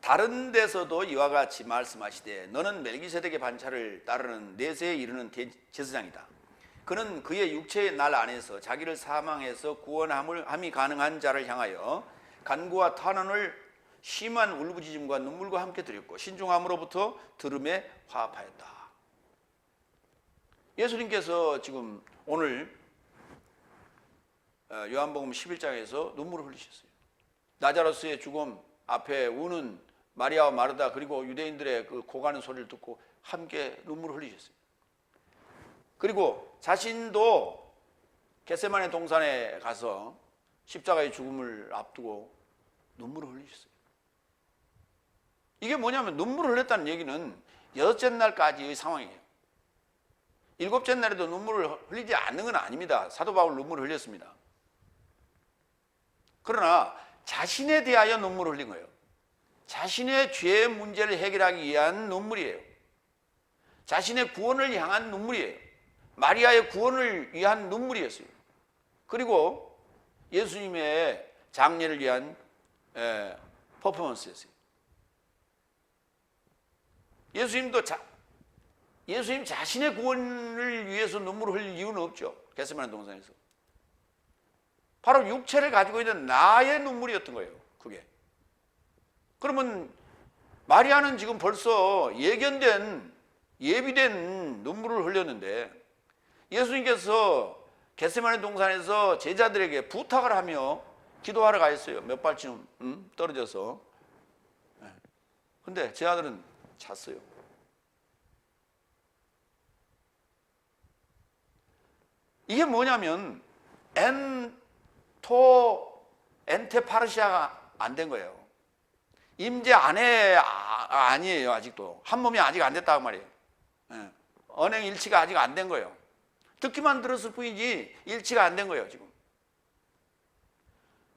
다른 데서도 이와 같이 말씀하시되 너는 멜기세덱의 반차를 따르는 내세에 이르는 제사장이다. 그는 그의 육체의 날 안에서 자기를 사망해서 구원함이 가능한 자를 향하여 간구와 탄원을 심한 울부짖음과 눈물과 함께 드렸고 신중함으로부터 들음에 화합하였다. 예수님께서 지금 오늘 요한복음 11장에서 눈물을 흘리셨어요. 나자로스의 죽음 앞에 우는 마리아와 마르다 그리고 유대인들의 그 고가는 소리를 듣고 함께 눈물을 흘리셨어요. 그리고 자신도 겟세마네 동산에 가서 십자가의 죽음을 앞두고 눈물을 흘리셨어요. 이게 뭐냐면 눈물을 흘렸다는 얘기는 6째 날까지의 상황이에요. 7째 날에도 눈물을 흘리지 않는 건 아닙니다. 사도 바울 눈물을 흘렸습니다. 그러나 자신에 대하여 눈물을 흘린 거예요. 자신의 죄의 문제를 해결하기 위한 눈물이에요. 자신의 구원을 향한 눈물이에요. 마리아의 구원을 위한 눈물이었어요. 그리고 예수님의 장례를 위한 퍼포먼스였어요. 예수님 자신의 구원을 위해서 눈물을 흘릴 이유는 없죠. 겟세마네 동산에서. 바로 육체를 가지고 있는 나의 눈물이었던 거예요. 그게. 그러면 마리아는 지금 벌써 예비된 눈물을 흘렸는데 예수님께서 겟세마네 동산에서 제자들에게 부탁을 하며 기도하러 가 있어요. 몇 발쯤 떨어져서. 근데 제 아들은 잤어요. 이게 뭐냐면 엔테파르시아가 안 된 거예요. 임재 아니에요. 아직도 한 몸이 아직 안 됐다고 말이에요. 언행 일치가 아직 안 된 거예요. 듣기만 들었을 뿐이지 일치가 안 된 거예요. 지금.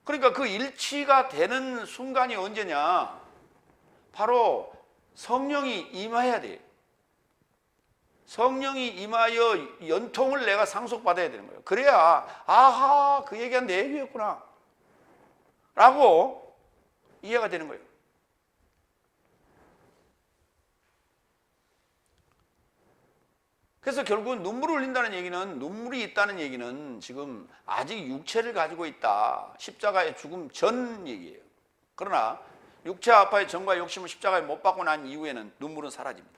그러니까 그 일치가 되는 순간이 언제냐? 바로 성령이 임해야 돼요. 성령이 임하여 연통을 내가 상속받아야 되는 거예요. 그래야 아하 그 얘기가 내 얘기였구나 라고 이해가 되는 거예요. 그래서 결국은 눈물을 흘린다는 얘기는 눈물이 있다는 얘기는 지금 아직 육체를 가지고 있다. 십자가의 죽음 전 얘기예요. 그러나 육체 아파의 정과 욕심을 십자가에 못 박고 난 이후에는 눈물은 사라집니다.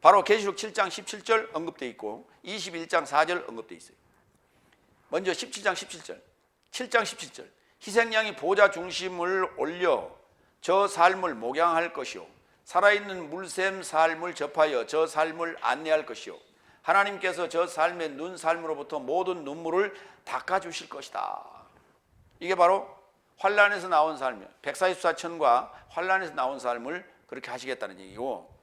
바로 계시록 7장 17절 언급되어 있고 21장 4절 언급되어 있어요. 먼저 17장 17절 7장 17절 희생양이 보좌 중심을 올려 저 삶을 목양할 것이요 살아있는 물샘 삶을 접하여 저 삶을 안내할 것이요 하나님께서 저 삶의 눈 삶으로부터 모든 눈물을 닦아주실 것이다. 이게 바로 환란에서 나온 삶이에요. 144천과 환란에서 나온 삶을 그렇게 하시겠다는 얘기고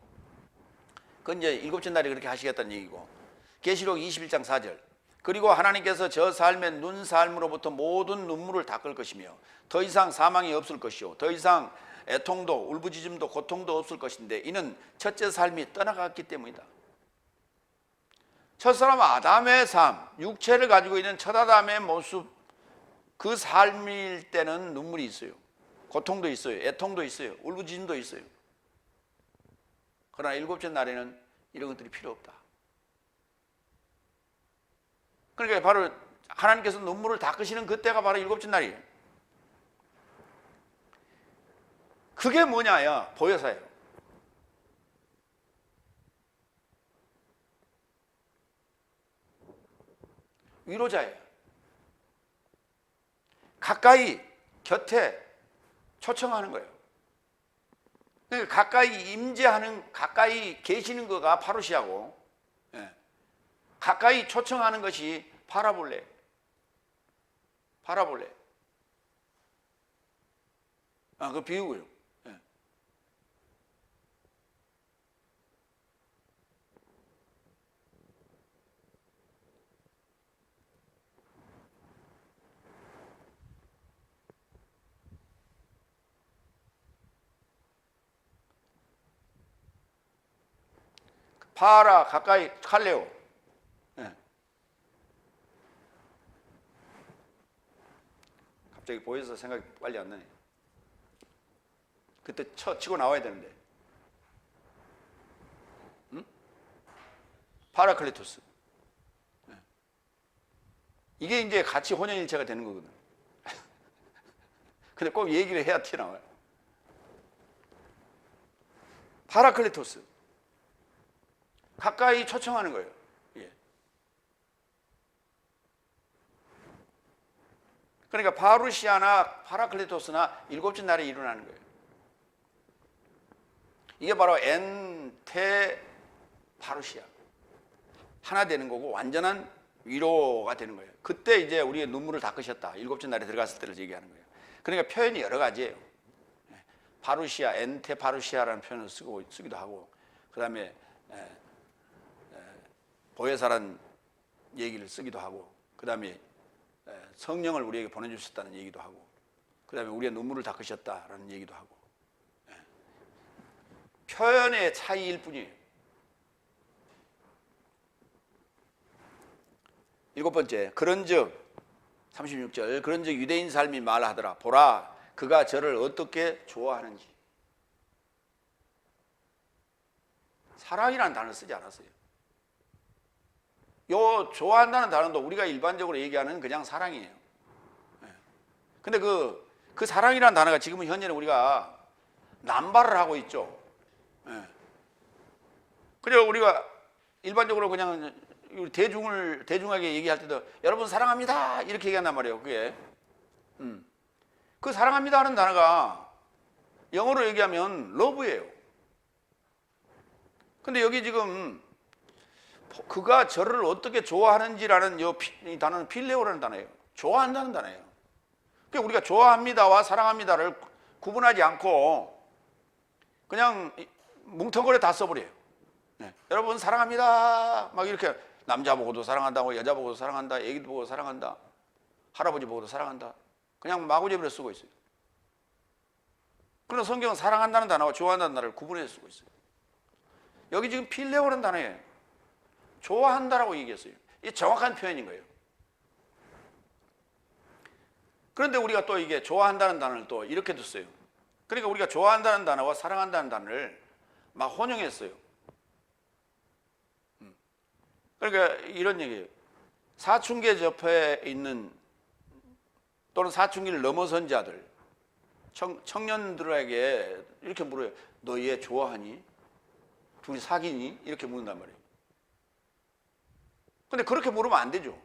그건 이제 7째 날에 그렇게 하시겠다는 얘기고 계시록 21장 4절 그리고 하나님께서 저 삶의 눈 삶으로부터 모든 눈물을 닦을 것이며 더 이상 사망이 없을 것이요 더 이상 애통도 울부짖음도 고통도 없을 것인데 이는 첫째 삶이 떠나갔기 때문이다. 첫사람 아담의 삶, 육체를 가지고 있는 첫 아담의 모습 그 삶일 때는 눈물이 있어요. 고통도 있어요. 애통도 있어요. 울부짖음도 있어요. 그러나 7째 날에는 이런 것들이 필요 없다. 그러니까 바로 하나님께서 눈물을 닦으시는 그때가 바로 7째 날이에요. 그게 뭐냐야 보혜사예요. 위로자예요. 가까이 곁에 초청하는 거예요. 그러니까 가까이 임재하는 가까이 계시는 거가 파루시아고 가까이 초청하는 것이 파라볼레. 그 비유고요. 파라 가까이 칼레오. 예. 갑자기 보여서 생각이 빨리 안 나네. 그때 치고 나와야 되는데. 응? 파라클레토스. 예. 이게 이제 같이 혼연일체가 되는 거거든. 근데 꼭 얘기를 해야 튀어나와요. 파라클레토스. 가까이 초청하는 거예요. 예. 그러니까 파루시아나 파라클레토스나 일곱째 날에 일어나는 거예요. 이게 바로 엔테 파루시아. 하나 되는 거고 완전한 위로가 되는 거예요. 그때 이제 우리의 눈물을 닦으셨다. 일곱째 날에 들어갔을 때를 얘기하는 거예요. 그러니까 표현이 여러 가지예요. 파루시아, 엔테 파루시아라는 표현을 쓰기도 하고, 그 다음에 보혜사라는 얘기를 쓰기도 하고, 그 다음에 성령을 우리에게 보내주셨다는 얘기도 하고, 그 다음에 우리의 눈물을 닦으셨다라는 얘기도 하고, 표현의 차이일 뿐이에요. 일곱 번째, 그런즉 36절, 그런즉 유대인 삶이 말하더라. 보라, 그가 저를 어떻게 좋아하는지. 사랑이라는 단어를 쓰지 않았어요. 요 좋아한다는 단어도 우리가 일반적으로 얘기하는 그냥 사랑이에요. 근데 그 사랑이라는 단어가 지금은 현재는 우리가 남발을 하고 있죠. 그래서 우리가 일반적으로 그냥 대중하게 얘기할 때도 여러분 사랑합니다 이렇게 얘기한단 말이에요. 그게 그 사랑합니다 하는 단어가 영어로 얘기하면 love예요. 근데 여기 지금 그가 저를 어떻게 좋아하는지라는 이 단어는 필레오라는 단어예요. 좋아한다는 단어예요. 그러니까 우리가 좋아합니다와 사랑합니다를 구분하지 않고 그냥 뭉텅거려 다 써버려요. 여러분 사랑합니다 막 이렇게 남자 보고도 사랑한다고, 여자 보고도 사랑한다, 애기도 보고 사랑한다, 할아버지 보고도 사랑한다, 그냥 마구잡이로 쓰고 있어요. 그러나 성경은 사랑한다는 단어와 좋아한다는 단어를 구분해서 쓰고 있어요. 여기 지금 필레오라는 단어에 좋아한다라고 얘기했어요. 이게 정확한 표현인 거예요. 그런데 우리가 또 이게 좋아한다는 단어를 또 이렇게도 써요. 그러니까 우리가 좋아한다는 단어와 사랑한다는 단어를 막 혼용했어요. 그러니까 이런 얘기예요. 사춘기에 접해 있는 또는 사춘기를 넘어선 자들, 청년들에게 이렇게 물어요. 너 얘 좋아하니? 둘이 사귀니? 이렇게 묻는단 말이에요. 근데 그렇게 물으면 안 되죠.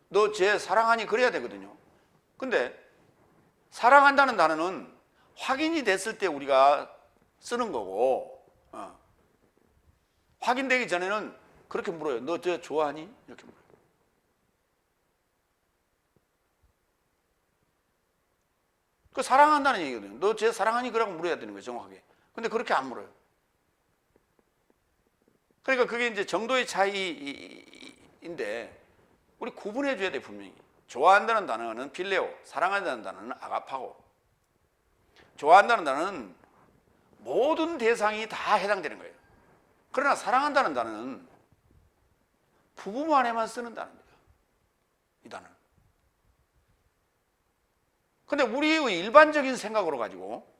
너 쟤 사랑하니? 그래야 되거든요. 근데 사랑한다는 단어는 확인이 됐을 때 우리가 쓰는 거고, 확인되기 전에는 그렇게 물어요. 너 쟤 좋아하니? 이렇게 물어요. 그 사랑한다는 얘기거든요. 너 쟤 사랑하니? 그라고 물어야 되는 거예요, 정확하게. 근데 그렇게 안 물어요. 그러니까 그게 이제 정도의 차이인데 우리 구분해 줘야 돼, 분명히. 좋아한다는 단어는 필레오, 사랑한다는 단어는 아가파고. 좋아한다는 단어는 모든 대상이 다 해당되는 거예요. 그러나 사랑한다는 단어는 부부만에만 쓰는 단어입니다. 이 단어는. 근데 우리의 일반적인 생각으로 가지고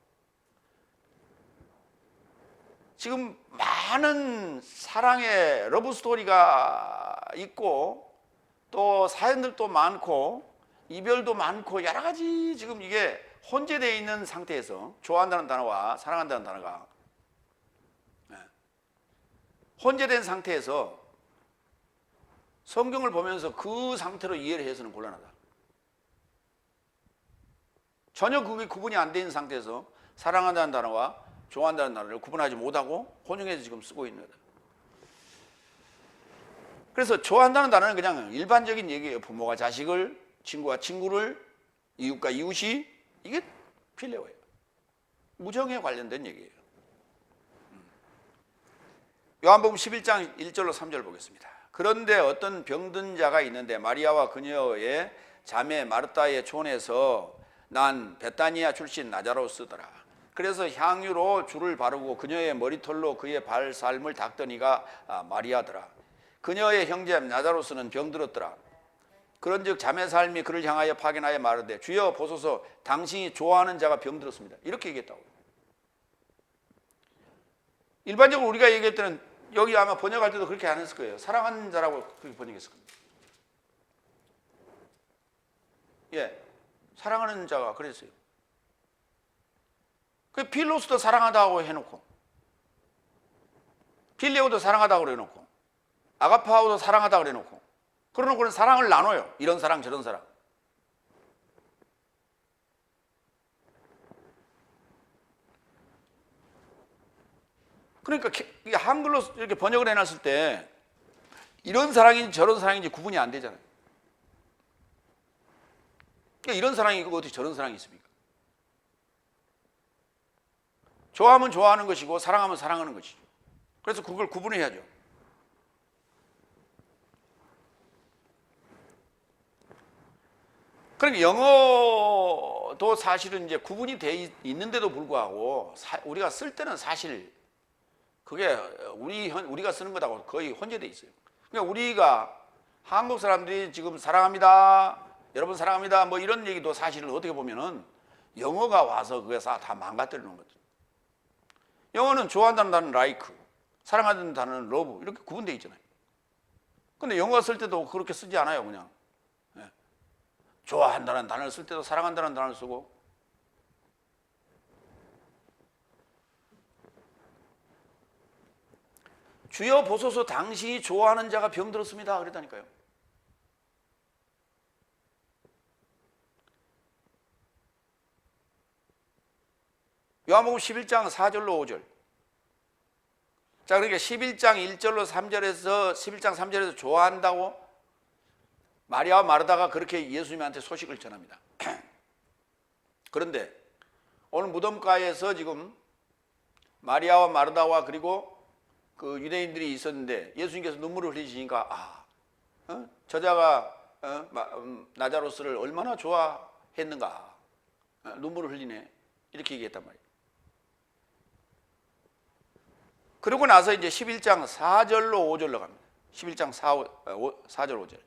지금 많은 사랑의 러브 스토리가 있고 또 사연들도 많고 이별도 많고 여러 가지 지금 이게 혼재되어 있는 상태에서 좋아한다는 단어와 사랑한다는 단어가 혼재된 상태에서 성경을 보면서 그 상태로 이해를 해서는 곤란하다. 전혀 그게 구분이 안 되는 상태에서 사랑한다는 단어와 좋아한다는 단어를 구분하지 못하고 혼용해서 지금 쓰고 있는 거다. 그래서 좋아한다는 단어는 그냥 일반적인 얘기예요. 부모가 자식을, 친구가 친구를, 이웃과 이웃이, 이게 필레오예요. 무정에 관련된 얘기예요. 요한복음 11장 1절로 3절 보겠습니다. 그런데 어떤 병든 자가 있는데 마리아와 그녀의 자매 마르다의 촌에서 난 베타니아 출신 나자로스더라. 그래서 향유로 줄을 바르고 그녀의 머리털로 그의 발살을 닦더니가 마리아더라. 그녀의 형제 나자로스는 병들었더라. 그런즉 자매 삶이 그를 향하여 파견하여 말하되 주여 보소서 당신이 좋아하는 자가 병들었습니다. 이렇게 얘기했다고. 일반적으로 우리가 얘기할 때는 여기 아마 번역할 때도 그렇게 안 했을 거예요. 사랑하는 자라고 그렇게 번역했을 겁니다. 예, 사랑하는 자가 그랬어요. 그 필로스도 사랑하다고 해놓고 필레오도 사랑하다고 해놓고 아가파오도 사랑하다고 해놓고 그러놓고는 사랑을 나눠요. 이런 사랑 저런 사랑. 그러니까 한글로 이렇게 번역을 해놨을 때 이런 사랑인지 저런 사랑인지 구분이 안 되잖아요. 그러니까 이런 사랑이 있고 어떻게 저런 사랑이 있습니까? 좋아하면 좋아하는 것이고 사랑하면 사랑하는 것이죠. 그래서 그걸 구분해야죠. 그러니까 영어도 사실은 이제 구분이 돼 있는데도 불구하고 우리가 쓸 때는 사실 그게 우리가 쓰는 것하고 거의 혼재돼 있어요. 그러니까 우리가 한국 사람들이 지금 사랑합니다, 여러분 사랑합니다, 뭐 이런 얘기도 사실은 어떻게 보면은 영어가 와서 그게 다 망가뜨리는 거죠. 영어는 좋아한다는 단어는 like, 사랑한다는 단어는 love 이렇게 구분되어 있잖아요. 근데 영어가 쓸 때도 그렇게 쓰지 않아요. 그냥 좋아한다는 단어를 쓸 때도 사랑한다는 단어를 쓰고 주여 보소서 당신이 좋아하는 자가 병들었습니다 그랬다니까요. 요한복음 11장 4절로 5절. 자, 그러니까 11장 1절로 3절에서 11장 3절에서 좋아한다고 마리아와 마르다가 그렇게 예수님한테 소식을 전합니다. 그런데 오늘 무덤가에서 지금 마리아와 마르다와 그리고 그 유대인들이 있었는데 예수님께서 눈물을 흘리시니까 저자가 나자로스를 얼마나 좋아했는가, 눈물을 흘리네 이렇게 얘기했단 말이에요. 그러고 나서 이제 11장 4절로 5절로 갑니다. 11장 4절 5절.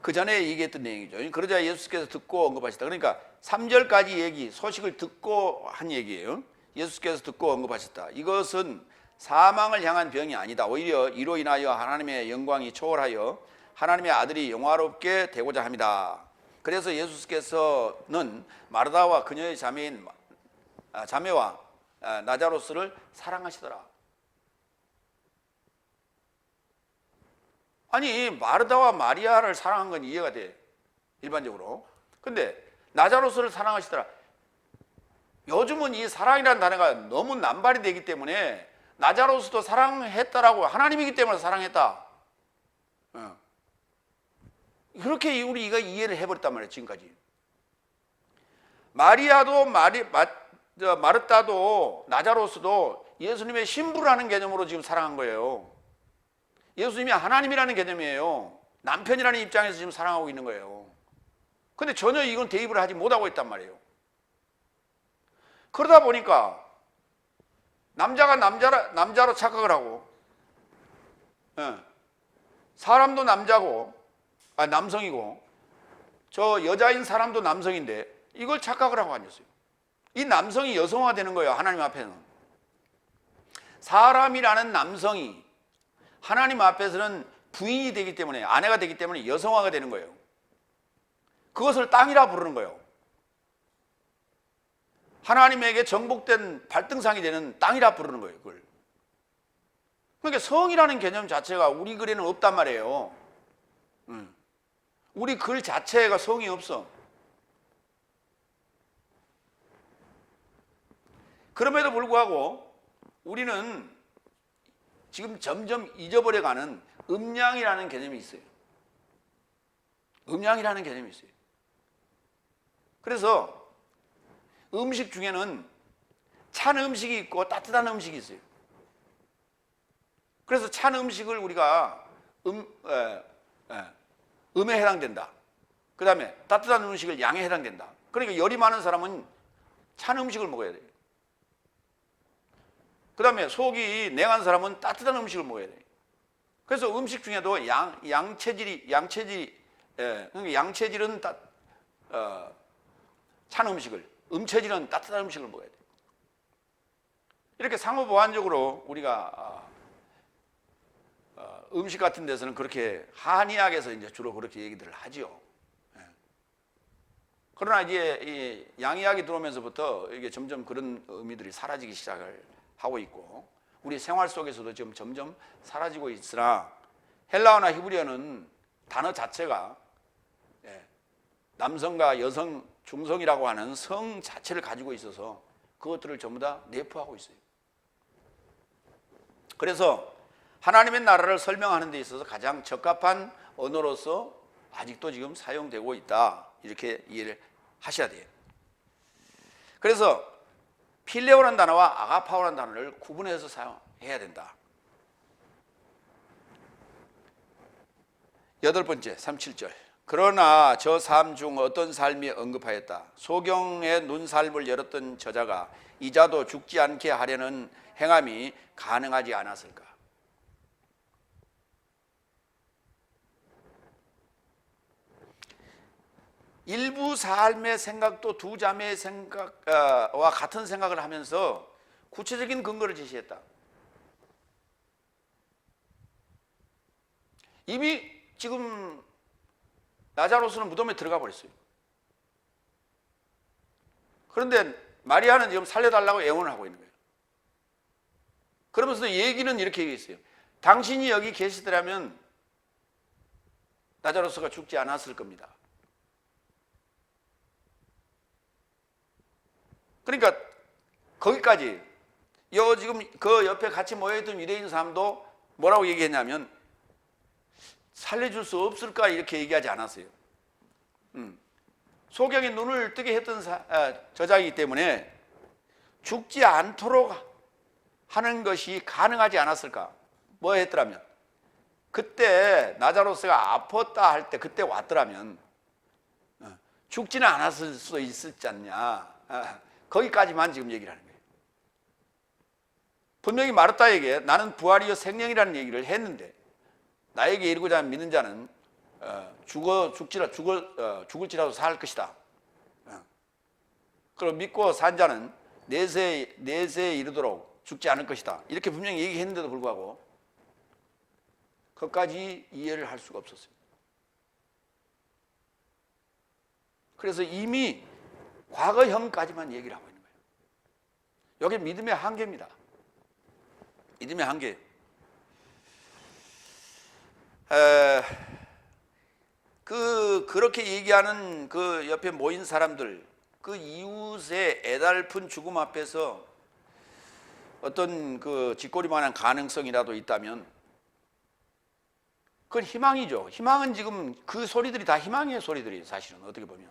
그 전에 얘기했던 내용이죠. 그러자 예수께서 듣고 언급하시다. 그러니까 3절까지 얘기, 소식을 듣고 한 얘기예요. 예수께서 듣고 언급하셨다. 이것은 사망을 향한 병이 아니다. 오히려 이로 인하여 하나님의 영광이 초월하여 하나님의 아들이 영화롭게 되고자 합니다. 그래서 예수께서는 마르다와 그녀의 자매와 나자로스를 사랑하시더라. 아니 마르다와 마리아를 사랑한 건 이해가 돼, 일반적으로. 근데 나자로스를 사랑하시더라. 요즘은 이 사랑이라는 단어가 너무 남발이 되기 때문에 나자로스도 사랑했다라고, 하나님이기 때문에 사랑했다, 그렇게 우리가 이해를 해버렸단 말이에요. 지금까지 마리아도 마르다도 나자로스도 예수님의 신부라는 개념으로 지금 사랑한 거예요. 예수님이 하나님이라는 개념이에요. 남편이라는 입장에서 지금 사랑하고 있는 거예요. 근데 전혀 이건 대입을 하지 못하고 있단 말이에요. 그러다 보니까 남자가 남자로 착각을 하고, 사람도 남성이고 저 여자인 사람도 남성인데 이걸 착각을 하고 앉았어요. 이 남성이 여성화가 되는 거예요. 하나님 앞에는. 사람이라는 남성이 하나님 앞에서는 부인이 되기 때문에, 아내가 되기 때문에 여성화가 되는 거예요. 그것을 땅이라 부르는 거예요. 하나님에게 정복된 발등상이 되는 땅이라 부르는 거예요. 그걸. 그러니까 성이라는 개념 자체가 우리 글에는 없단 말이에요. 우리 글 자체가 성이 없어. 그럼에도 불구하고 우리는 지금 점점 잊어버려가는 음양이라는 개념이 있어요. 음양이라는 개념이 있어요. 그래서 음식 중에는 찬 음식이 있고 따뜻한 음식이 있어요. 그래서 찬 음식을 우리가 음에 해당된다. 그 다음에 따뜻한 음식을 양에 해당된다. 그러니까 열이 많은 사람은 찬 음식을 먹어야 돼요. 그 다음에 속이 냉한 사람은 따뜻한 음식을 먹어야 돼요. 그래서 음식 중에도 양체질이 그러니까 양체질은 찬 음식을, 음체질은 따뜻한 음식을 먹어야 돼요. 이렇게 상호보완적으로 우리가 음식 같은 데서는 그렇게 한의학에서 이제 주로 그렇게 얘기들을 하죠. 그러나 이제 이 양의학이 들어오면서부터 이게 점점 그런 의미들이 사라지기 시작을 하고 있고, 우리 생활 속에서도 지금 점점 사라지고 있으나, 헬라어나 히브리어는 단어 자체가 남성과 여성, 중성이라고 하는 성 자체를 가지고 있어서 그것들을 전부 다 내포하고 있어요. 그래서 하나님의 나라를 설명하는 데 있어서 가장 적합한 언어로서 아직도 지금 사용되고 있다, 이렇게 이해를 하셔야 돼요. 그래서 필레오라는 단어와 아가파오라는 단어를 구분해서 사용해야 된다. 8번째 37절. 그러나 저 삶 중 어떤 삶이 언급하였다. 소경의 눈살을 열었던 저자가 이자도 죽지 않게 하려는 행함이 가능하지 않았을까. 일부 삶의 생각도 두 자매의 생각과 같은 생각을 하면서 구체적인 근거를 제시했다. 이미 지금 나자로스는 무덤에 들어가 버렸어요. 그런데 마리아는 지금 살려달라고 애원을 하고 있는 거예요. 그러면서 얘기는 이렇게 얘기했어요. 당신이 여기 계시더라면 나자로스가 죽지 않았을 겁니다. 그러니까 거기까지 지금 그 옆에 같이 모여있던 유대인 사람도 뭐라고 얘기했냐면 살려줄 수 없을까 이렇게 얘기하지 않았어요. 소경이 눈을 뜨게 했던 저자이기 때문에 죽지 않도록 하는 것이 가능하지 않았을까. 뭐 했더라면 그때 나자로스가 아팠다 할 때 그때 왔더라면 죽지는 않았을 수 있었지 않냐. 거기까지만 지금 얘기를 하는 거예요. 분명히 마르다에게 나는 부활이요 생명이라는 얘기를 했는데, 나에게 이르고자 믿는 자는 죽을지라도 살 것이다. 그리고 믿고 산 자는 내세에 이르도록 죽지 않을 것이다. 이렇게 분명히 얘기했는데도 불구하고 그것까지 이해를 할 수가 없었어요. 그래서 이미 과거형까지만 얘기를 하고 있는 거예요. 여기 믿음의 한계입니다. 믿음의 한계. 그렇게 얘기하는 그 옆에 모인 사람들, 그 이웃의 애달픈 죽음 앞에서 어떤 그 뒷골이만한 가능성이라도 있다면 그건 희망이죠. 희망은 지금 그 소리들이 다 희망의 소리들이에요. 사실은 어떻게 보면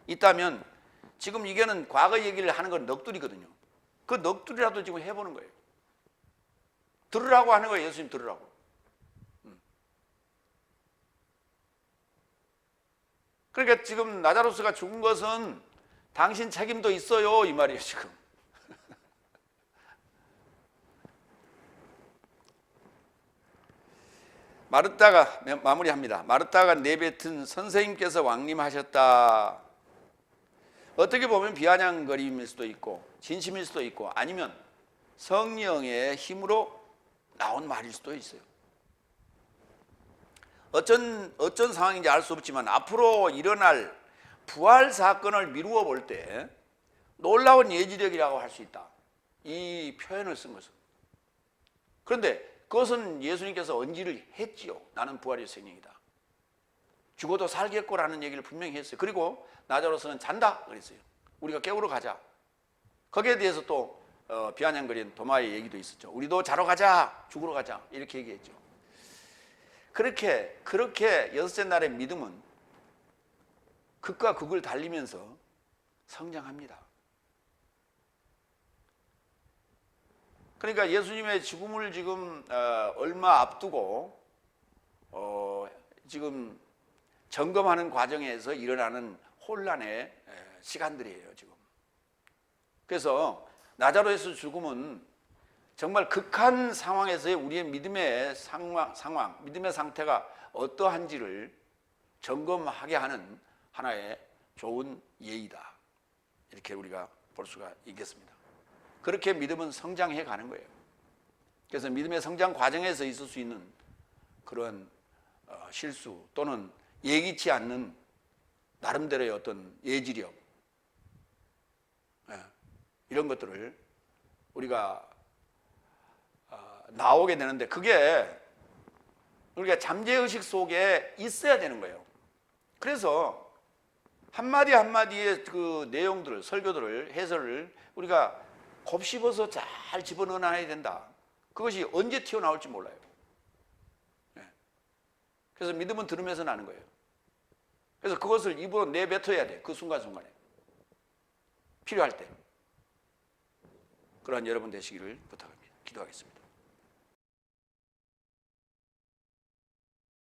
있다면 지금 이게는 과거 얘기를 하는 건 넋두리거든요. 그 넋두리라도 지금 해보는 거예요. 들으라고 하는 거예요. 예수님 들으라고. 그러니까 지금 나자로스가 죽은 것은 당신 책임도 있어요, 이 말이에요 지금. 마르다가 마무리합니다. 마르다가 내뱉은 선생님께서 왕림하셨다. 어떻게 보면 비아냥거림일 수도 있고 진심일 수도 있고 아니면 성령의 힘으로 나온 말일 수도 있어요. 어쩐 상황인지 알 수 없지만 앞으로 일어날 부활 사건을 미루어 볼 때 놀라운 예지력이라고 할 수 있다. 이 표현을 쓴 것은. 그런데 그것은 예수님께서 언지를 했지요. 나는 부활의 생명이다. 죽어도 살겠고라는 얘기를 분명히 했어요. 그리고 나자로스는 잔다 그랬어요. 우리가 깨우러 가자. 거기에 대해서 또 비아냥거린 도마의 얘기도 있었죠. 우리도 자러 가자, 죽으러 가자 이렇게 얘기했죠. 그렇게 여섯째 날의 믿음은 극과 극을 달리면서 성장합니다. 그러니까 예수님의 죽음을 지금 얼마 앞두고 지금 점검하는 과정에서 일어나는 혼란의 시간들이에요. 지금 그래서 나자로에서 죽음은 정말 극한 상황에서의 우리의 믿음의 상황, 믿음의 상태가 어떠한지를 점검하게 하는 하나의 좋은 예의다. 이렇게 우리가 볼 수가 있겠습니다. 그렇게 믿음은 성장해 가는 거예요. 그래서 믿음의 성장 과정에서 있을 수 있는 그런 실수 또는 예기치 않는 나름대로의 어떤 예지력, 이런 것들을 우리가 나오게 되는데, 그게 우리가 잠재의식 속에 있어야 되는 거예요. 그래서 한마디 한마디의 그 내용들을, 설교들을, 해설을 우리가 곱씹어서 잘 집어넣어놔야 된다. 그것이 언제 튀어나올지 몰라요. 그래서 믿음은 들으면서 나는 거예요. 그래서 그것을 입으로 내뱉어야 돼. 그 순간순간에. 필요할 때. 그러한 여러분 되시기를 부탁합니다. 기도하겠습니다.